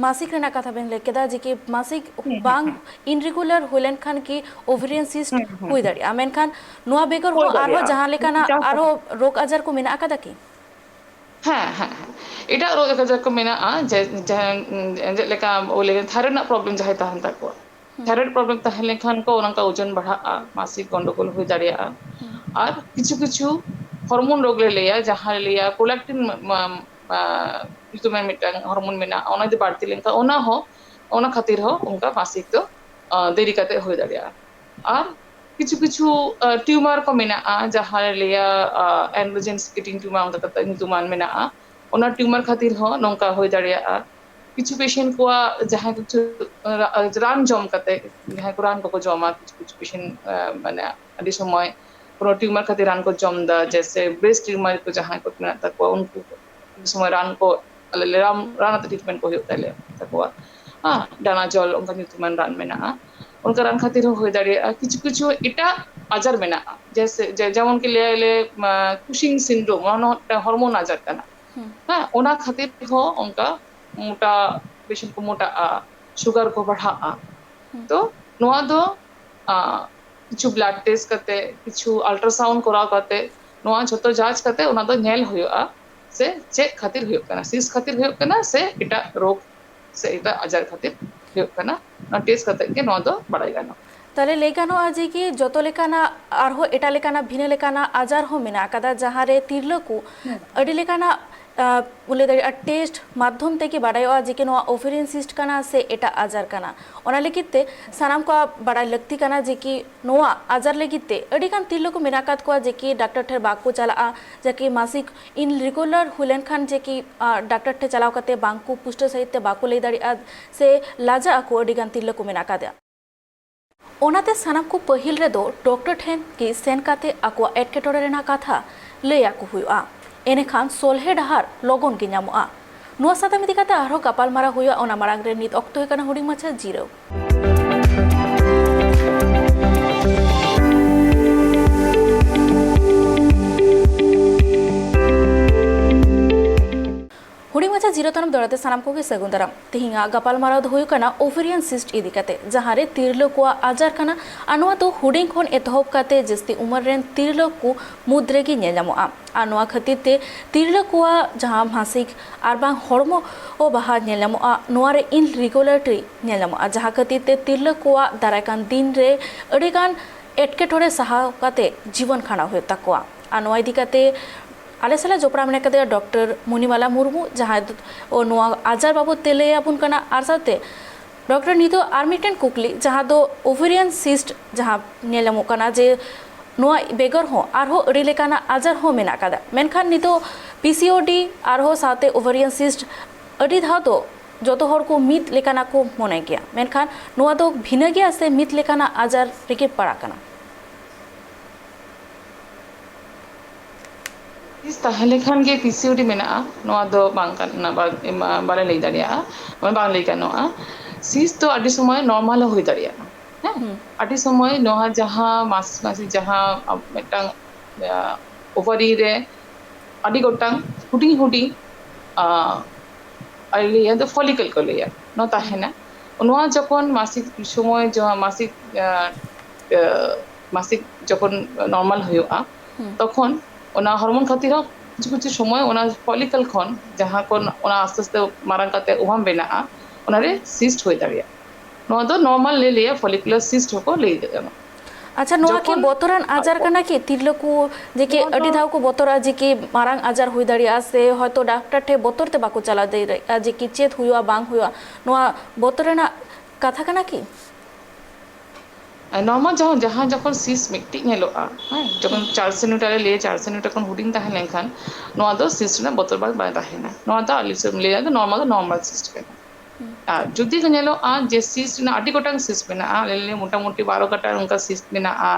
मासिक रेना कथा बेन लay केदा जे कि मासिक बांग इनरेगुलर हुई लेनखान की ओवरियन सिस्ट हुई दाड़िया मेनखान नुआ बेगर हो आरो जहां लेकाना आरो रोग आजार को मेना आकादा की ᱦᱮᱸ ᱮᱴᱟᱜ ᱨᱳᱜᱽ ᱟᱡᱟᱨ ᱠᱚ ᱢᱮᱱᱟᱜᱼᱟ ᱡᱮᱞᱮᱠᱟ ᱛᱷᱟᱭᱨᱚᱭᱮᱰ ᱨᱮᱱᱟᱜ ᱯᱨᱚᱵᱞᱮᱢ ᱡᱟᱦᱟᱸᱭ ᱛᱟᱦᱮᱱ ᱛᱟᱠᱚᱣᱟ ᱛᱷᱟᱭᱨᱚᱭᱮᱰ ᱯᱨᱚᱵᱞᱮᱢ ᱛᱟᱦᱮᱸ ᱞᱮᱱᱠᱷᱟन ᱠᱚ ᱚᱱᱠᱟ ওজন ᱵᱟᱲᱦᱟᱜᱼᱟ ᱢᱟᱥᱤक ᱜᱚᱱᱰᱳᱜᱳᱞ ᱦᱩᱭ ᱫᱟᱲᱮᱭᱟᱜᱼᱟ ᱟᱨ ᱠᱤᱪᱷᱩ ᱦᱚᱨᱢᱚᱱ ᱨᱳᱜᱽ ᱞᱮ ᱞᱟᱹᱭᱟ ᱡᱟᱦᱟᱸ ᱞᱮ ᱞᱟᱹᱭᱟ ᱯᱨᱚᱞᱟᱠᱴᱤᱱ ᱧᱩᱛᱩᱢᱟᱱ ᱢᱤᱫᱴᱟᱝ ᱦᱚᱨᱢᱚᱱ ᱢᱮᱱᱟᱜᱼᱟ ᱚᱱᱟ ᱡᱩᱫᱤ ᱵᱟᱹᱲᱛᱤ ᱞᱮᱱᱠᱷᱟᱱ ᱚᱱᱟ ᱦᱚᱸ ᱚᱱᱟ ᱠᱷᱟᱹᱛᱤᱨ ᱦᱚᱸ ᱚᱱᱠᱟ ᱢᱟᱥᱤᱠ ᱫᱚ ᱫᱮᱨᱤ ᱠᱟᱛᱮ ᱦᱩᱭ ᱫᱟᱲᱮᱭᱟᱜᱼᱟ ᱟᱨ ᱠᱤᱪᱷᱩ ᱠᱤᱪᱷᱩ টিউমার ᱠᱚ ᱢᱮᱱᱟᱜᱼᱟ ᱡᱟᱦᱟᱸ ᱞᱟᱹᱭᱟ এন্ড্রোজেন ᱥᱠᱤᱴᱤং টিউমার ᱚᱱᱠᱟ ᱠᱟᱛᱮ ᱧᱩᱛᱩᱢᱟᱱ ᱢᱮᱱᱟᱜᱼᱟ ᱚᱱᱟ টিউমার ᱠᱷᱟᱹᱛᱤᱨ ᱦᱚᱸ ᱱᱚᱝᱠᱟ ᱦᱩᱭ ᱫᱟᱲᱮᱭᱟᱜᱼᱟ কিছু পেশেন্ট কোয়া যাহাই কিছু রান জম কাতে যাহাই কো রান কো জমা কিছু কিছু পেশেন্ট মানে আদি সময় কোনো টিউমার খাतिर রান को जम दा जैसे ब्रेस्ट टिউমার को जहां को मेना तको उनको समय रान को रान ट्रीटमेंट को होता है तको डाना जल उनका nyutuman रान मेना उनका रान खातिर हो दाड़िया किछु किछु एटा आजार मेना जैसे जेमन के ले कुशिंग सिंड्रोम हॉर्मोन आजार कना हाँ ओना खातिर हो उनका मोटा पेशेंट को मोटा शुगर को बढ़ा तो नोआ दो কিছু ব্লাড টেস্ট করতে কিছু আল্ট্রাসাউন্ড করা করতে নোয়া ছোট যাচ করতে ওনা দো নেল হইয়া সে চেক খাতির হইয়া কানা সিস খাতির হইয়া কানা সে এটা রোগ সে এটা আজার খাতির হইয়া কানা না টেস্ট করতে কে নোয়া দো বাড়াই গানো তাহলে লেখানো আজি কি যত লেখানা আর হো এটা লেখানা ভিনে লেখানা আজার হো মেনা কাদা যাহারে তিরলকু আডি লেখানা বলে দাঁড়িয়ে টেস্ট মাধ্যম থেকে বাড়াইওয়া যে কি নোয়া ওভেরিয়ান সিস্ট কানা সে এটা আজার কানা ওনা লেগিতে সানাম को বাড়াই लगती কানা যে কি নোয়া আজার লেগিতে আডি কান তিরলকু মেনাকাত को যে কি ডাক্তার ठेर बाकु चला जे कि मासिक इन रेगुलर हुलेन खान जे कि डाक्टर ठे चलाव कते बांकु पुष्ट सहित बाकु ले दाड़िया से लाजा को अडी गान तिरलकु मेनाकादा ओनाते सानाम को पहिल रे दो डॉक्टर ठेन की सेन काते आको एटकेटोरे रेना कथा लैया को हुआ एने खान सोलहे डहार लगन के नामोआ नुआ साथम इदी काते आरो कपाल मारा हुआ ओना मारांग रे नित अक्तो हेकाना हुडिंग माछा जीरो हुडिंग माछा जीरो तनम दौड़ाते सानाम को सगुंदराम तिहिंगा गपाल मारा हुई कना ओवेरियन सिस्ट इदी काते जहारे तिरलो को आजार कना अनवा तो हुडिंग खोन एतहब काते जस्ती उमर रेन तिरलो को मुद्रे की नेलामोआ अनवा खतिर ते तिरलो को जहां मासिक आरबां हॉर्मो ओ बाहा नेलामोआ नोआरे इन रेगुलेटरी नेलामोआ जहां खतिर ते तिरलो को दाराकान दिन रे अडिगान एटकेटोरे सहा काते जीवन खाना होय तकवा अनवा इदी काते आले साला जोपड़ा मने कदे डॉक्टर मुनिमाला मुर्मू जहां ओ नुआ आजार बाबू तेले अपुन कना आर साथे डॉक्टर नितो आर्मिटेन कुकली जहां दो ओवेरियन सिस्ट जहां नेलमो कना जे नुआ बेगर हो आर हो अडी लेकाना आजार हो मेना कदा मेनखान नितो पीसीओडी आर हो साथे ओवेरियन सिस्ट अडी धा दो जोतो हर को मित लेकाना को मने गया मेनखान नुआ दो भिन्न गया से मित लेकाना आजार रेके पड़ा कना इस ताहले खान के पीसीओडी मेना नोआ दो बांकना बाले ले दाड़िया मैं बांग ले कानोआ सिस तो अडी समय नॉर्मल हो दाड़िया हैं अडी समय नोहा जहां मासी जहां मेटांग ओवरी रे अडी गोटांग हुडी हुडी आलिया द फॉलिकल को लेया नो ताहेना नोआ जखन मासिक समय जहां मासिक जखन नॉर्मल होया तखन ओना हार्मोन खातिर कुछ कुछ समय ओना फॉलिकल खन जहां कोन ओना आस्ते आस्ते मारांग काते उहाम बेना ओना रे सिस्ट होय दाड़िया नो दो नॉर्मल ले लिया फॉलिकुलर सिस्ट को ले देना अच्छा नोआ के बोतरान आजार कना कि तिरलकु जे के अडी धाव को बोतरा जे कि मारांग आजार हुई दाड़िया से हयतो डॉक्टर ठे बोतर ते बाको चला दे जे कि चेत हुआ बांग हुआ नोआ बोतरना कथा कना कि नॉर्मल जहां जखन सिस मिट्टी नेलोआ हां जखन 4 सेंटीमीटर ले 4 सेंटीमीटर कोन हुडिंग ताहे लेखान नोआ दो सिस्ट ना बोतर बाय बाय ताहेना नोआ दा अलिसम ले दा नॉर्मल सिस्ट केना जुदी नेलो जे सिस्ट ना अडी गोटांग सिस्ट मेना ले मोटा मोटी 12 कटा उनका सिस्ट मेना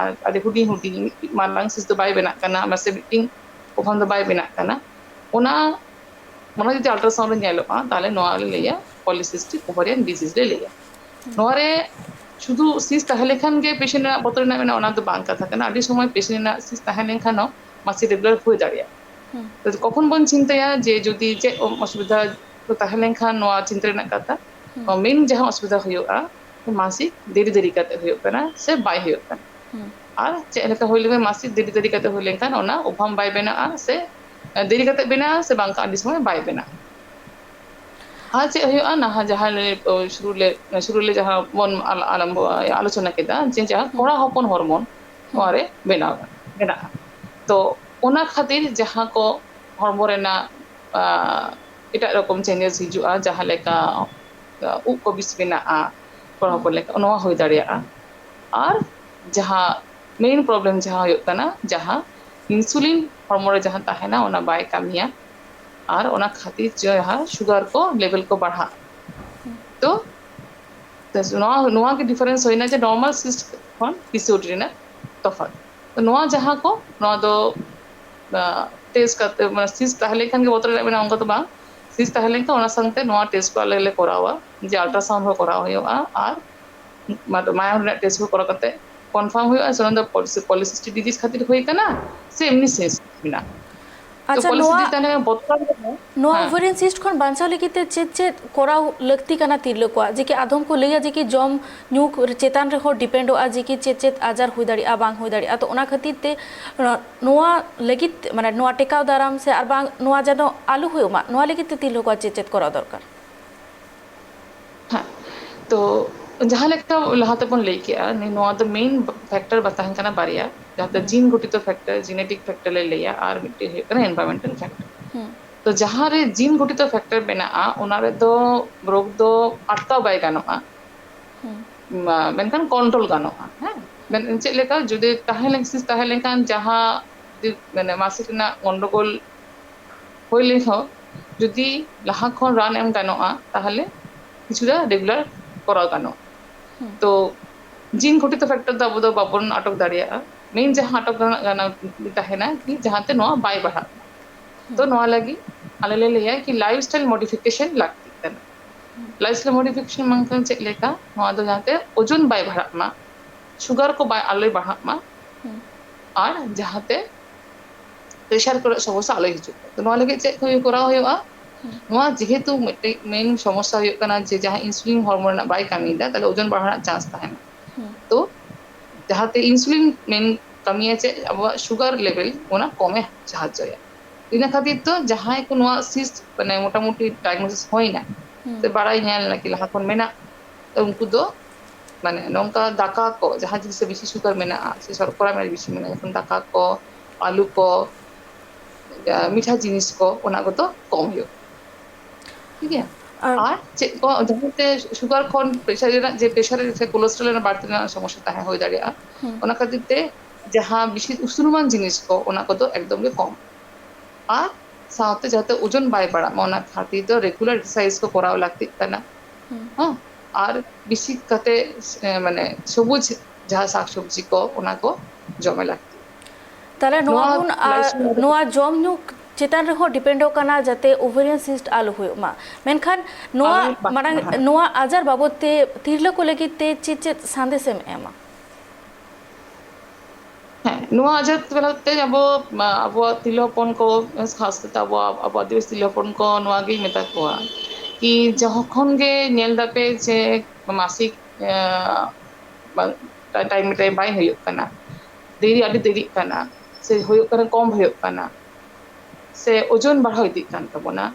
अडी हुडिंग हुडिंग मारलांग सिस्ट तो बाय बेना कना मासे बिटिंग ओखन दो बाय बेना कना ओना मना जदि अल्ट्रासाउंड नेलो ताले नोआ लेया पॉलीसिस्टिक ओवेरियन डिजीज ले लेया नोआ रे शुद्ध सिस ताहले खान के पेशेंट ना बोतर ना मेना ओना दो बांग कथा कना अडी समय पेशेंट ना सिस ताहले खान मासी रेगुलर हो दाड़िया तो कखन बन चिंताया जे जदि जे असुविधा तो ताहले खान नोआ चिंता रेना कथा मेन जहां असुविधा हुआ मासी देरी देरी करते हुआ से बाय हुआ और चेक लेका होइले मासी देरी देरी करते हुई लेखान ओना उभाम बाय बेना से देरी करते बेना से बांका अडी समय बाय बेना हाँ चे हुआ ना जहां शुरू ले जहां मन आरंभ आलोचना केदा जे जहां कोड़ा हपन हार्मोन नोरे बेना बेना तो ओना खातिर जहां को हार्मोन रेना एटा रकम चेंजेस हिजुआ जहां लेका ᱩᱵ ᱠᱚ ᱵᱤᱥ ᱵᱮᱱᱟᱜᱼᱟ ᱠᱚᱲᱟ ᱦᱚᱯᱚᱱ ᱞᱮᱠᱟ ᱱᱚᱣᱟ ᱦᱩᱭ ᱫᱟᱲᱮᱭᱟᱜᱼᱟ ᱟᱨ ᱡᱟᱦᱟᱸ ᱢᱮᱤᱱ ᱯᱨᱚᱵᱞᱮᱢ ᱡᱟᱦᱟᱸ ᱦᱩᱭᱩᱜ ᱠᱟᱱᱟ ᱡᱟᱦᱟᱸ ᱤᱱᱥᱩᱞᱤᱱ ᱦᱚᱲᱢᱚ ᱨᱮ ᱡᱟᱦᱟᱸ ᱛᱟᱦᱮᱱᱟ ᱚᱱᱟ ᱵᱟᱭ ᱠᱟᱹᱢᱤᱭᱟ ᱟᱨ ᱚᱱᱟ ᱠᱷᱟᱹᱛᱤᱨ ᱡᱟᱦᱟᱸ ᱥᱩᱜᱟᱨ ko লেভেল ko বাড়া তো ᱱᱚᱣᱟ ᱜᱮ ᱰᱤফᱟরেন্স ᱦᱩᱭᱱᱟ ᱡᱮ নরমাল সিস্ট ᱠᱷᱚᱱ পিসিওডি ᱨᱮᱱᱟᱜ তফাৎ তো ᱱᱚᱣᱟ ᱡᱟᱦᱟᱸ ᱠᱚ ᱱᱚᱣᱟ ᱫᱚ টেস্ট ᱠᱟᱛᱮ ᱢᱟᱱᱮ সিস্ট ᱛᱟᱦᱮᱸ ᱞᱮᱱᱠᱷᱟन ᱜᱮ ᱵᱚᱛᱚᱨ ᱨᱮᱱᱟᱜ ᱢᱮᱱᱟᱜᱼᱟ ᱚᱱᱠᱟ ᱫᱚ ᱵᱟᱝ সিস্ট ᱛᱟᱦᱮᱸ ᱞᱮᱱᱠᱷᱟन ᱚᱱᱟ ᱥᱟᱶᱛᱮ ᱱᱚᱣᱟ ᱴᱮস্ᱴ ᱠᱚ ᱟᱞᱮ ᱞᱮ ᱠᱚᱨᱟᱣᱟ ᱡᱮ ᱟᱞᱴᱨᱟᱥᱟᱣᱩন্ড ᱦᱚᱸ ᱠᱚᱨᱟᱣ ᱦᱩᱭᱩᱜᱼᱟ ᱟᱨ ᱢᱟᱭᱟᱢ ᱨᱮᱱᱟᱜ ᱴᱮস্ট ᱠᱚ ᱠᱚᱨᱟᱣ ᱠᱟᱛᱮ কনফার্ম ᱦᱩᱭᱩᱜᱼᱟ ᱡᱮ ᱚᱱᱟ ᱫᱚ ᱯᱚলিᱥিস্টিক ডিজিজ খাতির ᱦᱩᱭ ᱠᱟᱱᱟ ᱥᱮ ᱮᱢনি ᱥᱮন্স ᱢᱮᱱᱟᱜᱼᱟ তো ᱟᱪᱪᱷᱟ পলিসিস্টিক তাহলে বদলার ᱱᱚᱣᱟ ᱳভারিᱭᱟᱱ ᱥᱤস্ᱴ ᱠᱷᱚᱱ ᱵᱟᱧᱪᱟᱣ ᱞᱟᱹᱜᱤᱫ ᱛᱮ ᱪᱮᱫ ᱠᱚᱨᱟᱣ ᱞᱟᱹᱠᱛᱤ ᱠᱟᱱᱟ ᱛᱤᱨᱞᱟᱹ ᱠᱚᱣᱟᱜ ᱡᱮ ᱠᱤ ᱟᱫᱷᱚᱢ ᱠᱚ ᱞᱟᱹᱭᱟ ᱡᱮ ᱠᱤ ᱡᱚᱢ ᱧᱩ ᱪᱮᱛᱟᱱ ᱨᱮᱦᱚᱸ ᱰᱤᱯᱮন্ডᱚᱜᱼᱟ ᱡᱮ ᱠᱤ ᱪᱮᱫ ᱟᱡᱟᱨ ᱦᱩᱭ ᱫᱟᱲᱮᱭᱟᱜᱼᱟ ᱵᱟᱝ ᱦᱩᱭ ᱫᱟᱲᱮᱭᱟᱜᱼᱟ ᱛᱚ ᱚᱱᱟ ᱠᱷᱟᱹᱛᱤᱨ ᱛᱮ ᱱᱚᱣᱟ ᱞᱟᱹᱜᱤᱫ ᱢᱟᱱᱮ ᱱᱚᱣᱟ ᱴᱮᱠᱟᱣ ᱫᱟᱨᱟᱢ ᱥᱮ ᱟᱨ ᱵᱟᱝ ᱱᱚᱣᱟ ᱡᱮᱱᱚ ᱟᱞᱚ ᱦᱩᱭᱩᱜ ᱢᱟ ᱱᱚᱣᱟ ᱞᱟᱹᱜᱤᱫ ᱛᱮ ᱛᱤᱨᱞᱟᱹ ᱠᱚᱣᱟᱜ ᱪᱮᱫ ᱠᱚᱨᱟᱣ ᱫᱚᱨᱠᱟর तो जहाँ लेका लहाते बन लई केआ नोआ द मेन फैक्टर बताहन kana बारिया जहाँ द जीन घटित फैक्टर जेनेटिक फैक्टर ले लिया आर मिट्टी है kana एनवायरमेंटल फैक्टर तो जहाँ रे जीन घटित फैक्टर बेनाआ ओना रे दो रोग दो अटका बाय गानोआ मेनखान कंट्रोल गानोआ हैं मेन चेक लेका जुदि ताहेलेंसिस ताहेलेंखान जहाँ माने मासिक ना गंडगोल होइले हो जुदि लहा खन रान एम गानोआ ताहले কিছুটা রেগুলার করা গানো তো জিন ঘটিত ফ্যাক্টর ᱫᱚ ᱟᱵᱚ ᱫᱚ ᱵᱟᱵᱚᱱ ᱟᱴᱚᱠ ᱫᱟᱲᱮᱭᱟᱜᱼᱟ ᱢᱮᱱ ᱡᱟᱦᱟᱸ ᱟᱴᱚᱠ ᱜᱟᱱᱚᱜ ᱛᱟᱦᱮᱱᱟ ᱠᱤ ᱡᱟᱦᱟᱸᱛᱮ ᱱᱚᱣᱟ ᱵᱟᱭ ᱵᱟᱲᱦᱟᱜ ᱛᱚ ᱱᱚᱣᱟ ᱞᱟᱹᱜᱤᱫ ᱟᱞᱮ ᱞᱮ ᱞᱟᱹᱭᱟ कि लाइफस्टाइल मॉडिफिकेशन ᱞᱟᱹᱠᱛᱤ ᱠᱟᱱᱟ लाइफस्टाइल मॉडिफिकेशन ᱢᱟᱱᱠᱷᱟᱱ ᱪᱮᱫ ᱞᱮᱠᱟ ᱱᱚᱣᱟ ᱫᱚ ᱡᱟᱦᱟᱸᱛᱮ ᱳᱡᱚᱱ ᱵᱟᱭ ᱵᱟᱲᱦᱟᱜ ᱢᱟ সুগার को ᱵᱟᱭ ᱟᱞᱚᱭ ᱵᱟᱲᱦᱟᱜ ᱢᱟ ᱟᱨ ᱡᱟᱦᱟᱸᱛᱮ প্রেসার করে সমস্যা আলোয় হিজুᱜ তো ᱱᱚᱣᱟ ᱞᱟᱹᱜᱤᱫ ᱪᱮᱫ ᱠᱚ ᱠᱚᱨᱟᱣ ᱦᱩᱭᱩᱜᱼᱟ ᱱᱚᱣᱟ ᱡᱮᱦᱮᱛᱩ ᱢᱤᱫᱴᱮᱡ ᱢᱮᱱ সমস্যা ᱦᱩᱭᱩᱜ ᱠᱟᱱᱟ ᱡᱮ ᱡᱟᱦᱟᱸ ᱤᱱᱥᱩᱞᱤᱱ ᱦᱚᱨᱢᱳᱱ ᱨᱮᱱᱟᱜ ᱵᱟᱭ ᱠᱟᱹᱢᱤᱭᱮᱫᱟ ᱛᱟᱦᱞᱮ ওজন ᱵᱟᱲᱦᱟᱣ ᱨᱮᱱᱟᱜ ᱪᱟᱱᱥ ᱛᱟᱦᱮᱱᱟ তো যাহাতে ইনসুলিন মেন কামিয়ে যে আবহাওয়া সুগার লেভেল ওনা কমে সাহায্য ᱤᱱᱟᱹ ᱠᱷᱟᱹᱛᱤᱨ ᱛᱚ ᱡᱟᱦᱟᱸᱭ ᱠᱚ ᱱᱚᱣᱟ সিস্ট মানে মোটামুটি ডায়াগনোসিস ᱦᱩᱭᱱᱟ ᱥᱮ ᱵᱟᱲᱟᱭ ᱧᱮᱞ ᱱᱟᱠᱤ ᱞᱟᱦᱟ ᱠᱷᱚᱱ ᱢᱮᱱᱟᱜ ᱩᱱᱠᱩ ᱫᱚ মানে ᱱᱚᱝᱠᱟ ᱫᱟᱠᱟ ᱠᱚ ᱡᱟᱦᱟᱸ ᱡᱤᱱᱤᱥ ᱨᱮ ᱵᱮᱥᱤ সুগার ᱢᱮᱱᱟᱜᱼᱟ ᱥᱮ ᱥᱚᱨᱠᱚᱨᱟ ᱵᱮᱥᱤ ᱢᱮᱱᱟᱜᱼᱟ ᱡᱮᱢᱚᱱ ᱫᱟᱠᱟ ᱠᱚ আলু ᱠᱚ মিঠা জিনিস ᱠᱚ ᱚᱱᱟ ᱠᱚᱫᱚ ᱠᱚᱢ ᱦᱩᱭᱩᱜ ঠিক আছে আর ᱪᱮᱫ ᱠᱚ ᱡᱟᱦᱟᱸᱛᱮ সুগার ᱠᱷᱚᱱ প্রেসার ᱨᱮᱱᱟᱜ ᱡᱮ ᱯᱨᱮᱥᱟᱨ ᱥᱮ ᱠᱳᱞᱮᱥᱴᱨᱚᱞ ᱨᱮᱱᱟᱜ ᱵᱟᱹᱲᱛᱤ ᱨᱮᱱᱟᱜ সমস্যা ᱛᱟᱦᱮᱸ ᱦᱩᱭ ᱫᱟᱲᱮᱭᱟᱜᱼᱟ ᱚᱱᱟ ᱠᱷᱟᱹᱛᱤᱨ ᱛᱮ ᱡᱟᱦᱟᱸ ᱵᱮᱥᱤ ᱩᱥᱩᱨᱩᱢᱟᱱ ᱡᱤᱱᱤস ᱠᱚ ᱚᱱᱟ ᱠᱚᱫᱚ ᱮᱠᱫᱚᱢ ᱜᱮ ᱠᱚᱢ আর সাথে যাতে ওজন বাই বাড়ায় মনে খাতি তো রেগুলার এক্সারসাইজ কো করাও লাগতে কানা হ্যাঁ আর বেশি কাতে মানে সবুজ যাহা শাকসবজি কো ওনা কো জমে লাগতে তাহলে নোয়া জম ᱧᱩ ᱪᱮᱛᱟᱱ ᱨᱮᱦᱚᱸ ᱰᱤᱯᱮন্ᱰᱚᱜ ᱠᱟᱱᱟ ᱡᱟᱛᱮ ওভারিয়ান সিস্ট ᱟᱞᱚ ᱦᱩᱭᱩᱜ ᱢᱟ ᱢᱮᱱᱠᱷᱟᱱ ᱱᱚᱣᱟ ᱢᱟᱲᱟᱝ ᱱᱚᱣᱟ ᱟᱡᱟᱨ ᱵᱟᱵᱚᱫ ᱛᱮ ᱛᱤᱨᱞᱟᱹ ᱠᱚ ᱞᱟᱹᱜᱤᱫ ᱛᱮ ᱪᱮᱫ ᱥᱟᱸᱫᱮᱥᱮᱢ ᱮᱢᱟ ᱱᱚᱣᱟ ᱟᱡᱟᱨ ᱛᱟᱞᱟᱛᱮ ᱟᱵᱚᱣᱟᱜ ᱛᱤᱨᱞᱟᱹ ᱦᱚᱯᱚᱱ ᱠᱚ ᱠᱷᱟᱥ ᱠᱟᱛᱮ ᱟᱵᱚᱣᱟᱜ ᱟᱹᱫᱤᱵᱟᱹᱥᱤ ᱛᱤᱨᱞᱟᱹ ᱦᱚᱯᱚᱱ ᱠᱚ ᱱᱚᱣᱟ ᱜᱤᱧ ᱢᱮᱛᱟ ᱠᱚᱣᱟ कि যখন গে ᱧᱮᱞ ᱫᱟᱯᱮ ᱡᱮ মাসিক টাইম টাইম বাই ᱦᱩᱭᱩᱜ ᱠᱟᱱᱟ দেরি আᱹᱰᱤ দেরিᱜ ᱠᱟᱱᱟ ᱥᱮ ᱦᱩᱭᱩᱜ ᱠᱟᱱᱟ ᱠᱚᱢ ᱦᱩᱭᱩᱜ ᱠᱟᱱᱟ ᱥᱮ ওজন ᱵᱟᱲᱦᱟᱣ ᱤᱫᱤᱜ ᱠᱟᱱ ᱛᱟᱵᱚᱱᱟ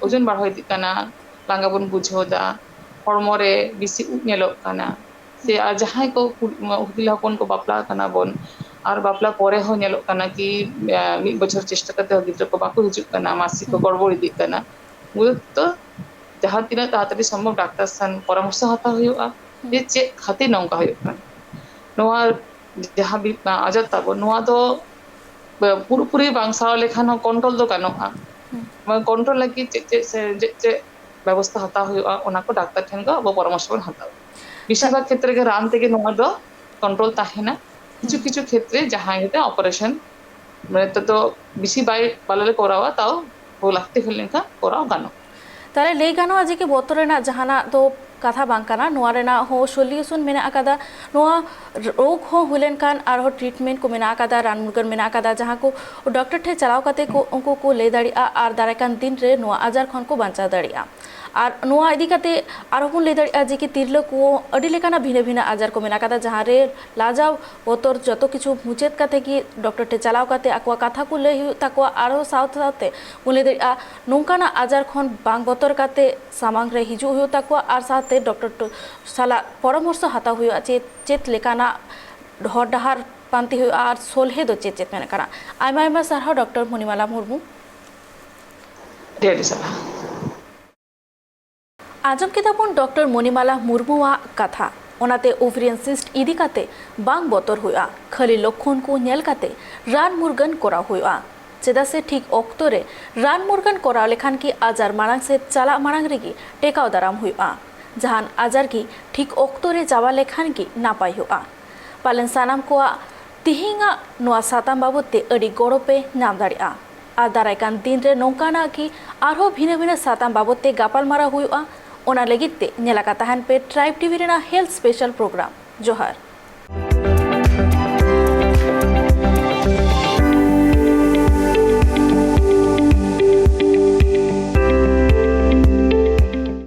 ওজন ᱵᱟᱲᱦᱟᱣ ᱤᱫᱤᱜ ᱠᱟᱱᱟ ᱞᱟᱸᱜᱟ ᱵᱚᱱ ᱵᱩᱡᱷᱟᱹᱣᱫᱟ ᱦᱚᱲᱢᱚ ᱨᱮ ᱵᱮᱥᱤ ᱩᱵ ᱧᱮᱞᱚᱜ ᱠᱟᱱᱟ ᱥᱮ ᱡᱟᱦᱟᱸᱭ ᱠᱚ ᱛᱤᱨᱞᱟᱹ ᱦᱚᱯᱚᱱ ᱠᱚ ᱵᱟᱯᱞᱟ ᱠᱟᱱᱟ ᱵᱚᱱ আর বাপলা পরে হো ñেলᱚᱜ ᱠᱟᱱᱟ कि ᱢᱤᱫ ᱵᱚᱪᱷᱚᱨ ᱪᱮষ্টা ᱠᱟᱛᱮ ᱜᱤᱫᱽᱨᱟᱹ ᱠᱚ ᱵᱟᱠᱚ ᱦᱤᱡᱩᱜ ᱠᱟᱱᱟ ᱢᱟᱥᱤक ᱠᱚ ᱜᱚᱲᱵᱚᱲ ᱤᱫᱤᱜ ᱠᱟᱱᱟ ᱢᱩᱞᱚᱛᱚ ᱡᱟᱦᱟᱸ ᱛᱤᱱᱟᱹᱜ ᱛᱟᱲᱟᱛᱟᱲᱤ ᱥᱚᱢভᱚᱵ ᱰᱟক্তার ᱥᱟᱱ ᱯᱚরামর্শ ᱦᱟᱛᱟᱣ ᱦᱩᱭᱩᱜᱼᱟ ᱡᱮ ᱪᱮᱫ ᱠᱷᱟᱹᱛᱤᱨ ᱱᱚᱝᱠᱟ ᱦᱩᱭᱩᱜ ᱠᱟᱱᱟ ᱱᱚᱣᱟ ᱡᱟᱦᱟᱸ ᱟᱡᱟᱨ ᱛᱟᱵᱚᱱ ᱱᱚᱣᱟ ᱫᱚ পুরোপুরি ᱵᱟᱝ ᱥᱟᱦᱟᱣ ᱞᱮᱠᱷᱟᱱ ᱦᱚᱸ কন্ট্রোল ᱫᱚ ᱜᱟᱱᱚᱜᱼᱟ কন্ট্রোল ᱞᱟᱹᱜᱤᱫ ᱪᱮᱫ ব্যবস্থা হাতাও হুᱭᱩᱜᱼᱟ ᱚᱱᱟ ᱠᱚ ᱰᱟক্তার ᱴᱷᱮᱱ ᱠᱚ ᱟᱵᱚ ᱯᱚরামর্শ ᱵᱚᱱ ᱦᱟᱛᱟᱣᱟ বেশিরভাগ ক্ষেত্রে ᱜᱮ ᱨᱟᱱ ᱛᱮᱜᱮ ᱱᱚᱣᱟ ᱫᱚ কন্ট্রোল ᱛᱟᱦᱮᱱᱟ কিছু কিছু ক্ষেত্রে জাহাঁ এটা অপারেশন মানে তো বেশি বালালে করাওয়া তাও লাখতে হলে লেখা করাও গানো তাহলে ᱞᱟᱹᱭ ᱜᱟᱱᱚᱜᱼᱟ ᱡᱮ ᱠᱤ ᱵᱚᱛᱚᱨ ᱨᱮᱱᱟᱜ ᱡᱟᱦᱟᱱᱟᱜ ᱫᱚ ᱠᱟᱛᱷᱟ ᱵᱟᱝ ᱠᱟᱱᱟ ᱱᱚᱣᱟ ᱨᱮᱱᱟᱜ ᱦᱚᱸ ᱥᱚᱞᱤউᱥᱚᱱ ᱢᱮᱱᱟᱜ ᱟᱠᱟᱫᱟ ᱱᱚᱣᱟ ᱨᱳᱜᱽ ᱦᱚᱸ ᱦᱩᱭ ᱞᱮᱱᱠᱷᱟᱱ ᱟᱨᱦᱚᱸ ᱴᱨᱤᱴᱢᱮᱱᱴ ᱠᱚ ᱢᱮᱱᱟᱜ ᱟᱠᱟᱫᱟ ᱨᱟᱱ ᱢᱩᱨᱜᱟᱹᱱ ᱢᱮᱱᱟᱜ ᱟᱠᱟᱫᱟ ᱡᱟᱦᱟᱸ ᱠᱚ ᱰᱚᱠᱴᱚᱨ ᱴᱷᱮᱱ ᱪᱟᱞᱟᱣ ᱠᱟᱛᱮ ᱠᱚ ᱩᱱᱠᱩ ᱠᱚ ᱞᱟᱹᱭ ᱫᱟᱲᱮᱭᱟᱜᱼᱟ ᱟᱨ ᱫᱟᱨᱟᱭ ᱠᱟᱱ ᱫᱤᱱ ᱨᱮ ᱱᱚᱣᱟ ᱟᱡᱟᱨ ᱠᱷᱚᱱ ᱠᱚ ᱵᱟᱧᱪᱟᱣ ᱫᱟᱲᱮᱭᱟᱜᱼᱟ ᱟᱨ ᱱᱚᱣᱟ ᱤᱫᱤ ᱠᱟᱛᱮ ᱟᱨᱦᱚᱸ ᱵᱚᱱ ᱞᱟᱹᱭ ᱫᱟᱲᱮᱭᱟᱜᱼᱟ ᱡᱮ ᱠᱤ ᱛᱤᱨᱞᱟᱹ ᱠᱚ ᱟᱹᱰᱤ ᱞᱮᱠᱟᱱᱟᱜ ᱵᱷᱤᱱᱟᱹ ᱵᱷᱤᱱᱟᱹ ᱟᱡᱟᱨ ᱠᱚ ᱢᱮᱱᱟᱜ ᱟᱠᱟᱫᱟ ᱡᱟᱦᱟᱸ ᱨᱮ ᱞᱟᱡᱟᱣ ᱵᱚᱛᱚᱨ ᱡᱚᱛᱚ ᱠᱤᱪᱷᱩ ᱢᱩᱪᱟᱹᱫ ᱠᱟᱛᱮ ᱜᱮ ᱰᱚᱠᱴᱚᱨ ᱴᱷᱮᱱ ᱪᱟᱞᱟᱣ ᱠᱟᱛᱮ ᱟᱠᱚᱣᱟᱜ ᱠᱟᱛᱷᱟ ᱠᱚ ᱞᱟᱹᱭ ᱦᱩᱭᱩᱜ ᱛᱟᱠᱚᱣᱟ ᱟᱨᱦᱚᱸ ᱥᱟᱶᱛᱮ ᱥᱟᱶᱛᱮ ᱵᱚᱱ ᱞᱟᱹᱭ ᱫᱟᱲᱮᱭᱟᱜᱼᱟ ᱱᱚᱝᱠᱟᱱᱟᱜ ᱟᱡᱟᱨ ᱠᱷᱚᱱ ᱵᱟᱝ ᱵᱚᱛᱚᱨ ᱠᱟᱛᱮ ᱥᱟᱢᱟᱝ ᱨᱮ ᱦᱤᱡᱩᱜ ᱦᱩᱭᱩᱜ ᱛᱟᱠᱚᱣᱟ ᱟᱨ ᱥᱟᱶᱛᱮ ᱰᱚᱠᱴᱚᱨ ᱥᱟᱞᱟᱜ ᱯᱚᱨᱟᱢᱚᱨᱥᱚ ᱦᱟᱛᱟᱣ ᱦᱩᱭᱩᱜᱼᱟ ᱪᱮᱫ ᱞᱮᱠᱟᱱᱟᱜ ᱦᱚᱨ ᱰᱟᱦᱟᱨ ᱯᱟᱱᱛᱮ ᱦᱩᱭᱩᱜᱼᱟ ᱟᱨ ᱥᱚᱞᱦᱮ ᱫᱚ ᱪᱮᱫ ᱢᱮᱱᱟᱜ ᱠᱟᱱᱟ ᱟᱭᱢᱟ ᱟᱭᱢᱟ ᱥᱟᱨᱦᱟᱣ ᱰᱚᱠᱴᱚᱨ ᱢᱚᱱᱤᱢᱟᱞᱟ ᱢᱩᱨᱢᱩ ᱰᱮᱨ ᱥᱟᱨᱦᱟᱣ आजम केदाबन डॉक्टर मणिमाला मुर्मुआ कथा ओनाते ओवरियन सिस्ट इदी काते बांग बतर हुआ खाली लक्षण को नेल काते रान मुरगन करा हुआ चेदा से ठीक ऑक्टो रे रान मुरगन करा लेखान की आजार मांग से चला मांग रेगी टेकाव दाराम हुआ जहान आजार की ठीक ऑक्टो रे जावा लेखान की नापाय हुआ पालन सानाम को तिहिंगा नोआ साताम बाबते अड़ी गड़पे नाम दाड़िया आ दारायकान दिन रे नौकाना की आरो भिन्न भिन्न साताम बाबते गापाल मारा हुआ ओना लगिते नेलाका तहन पे ट्राइब टीवी रेना हेल्थ स्पेशल प्रोग्राम जोहार।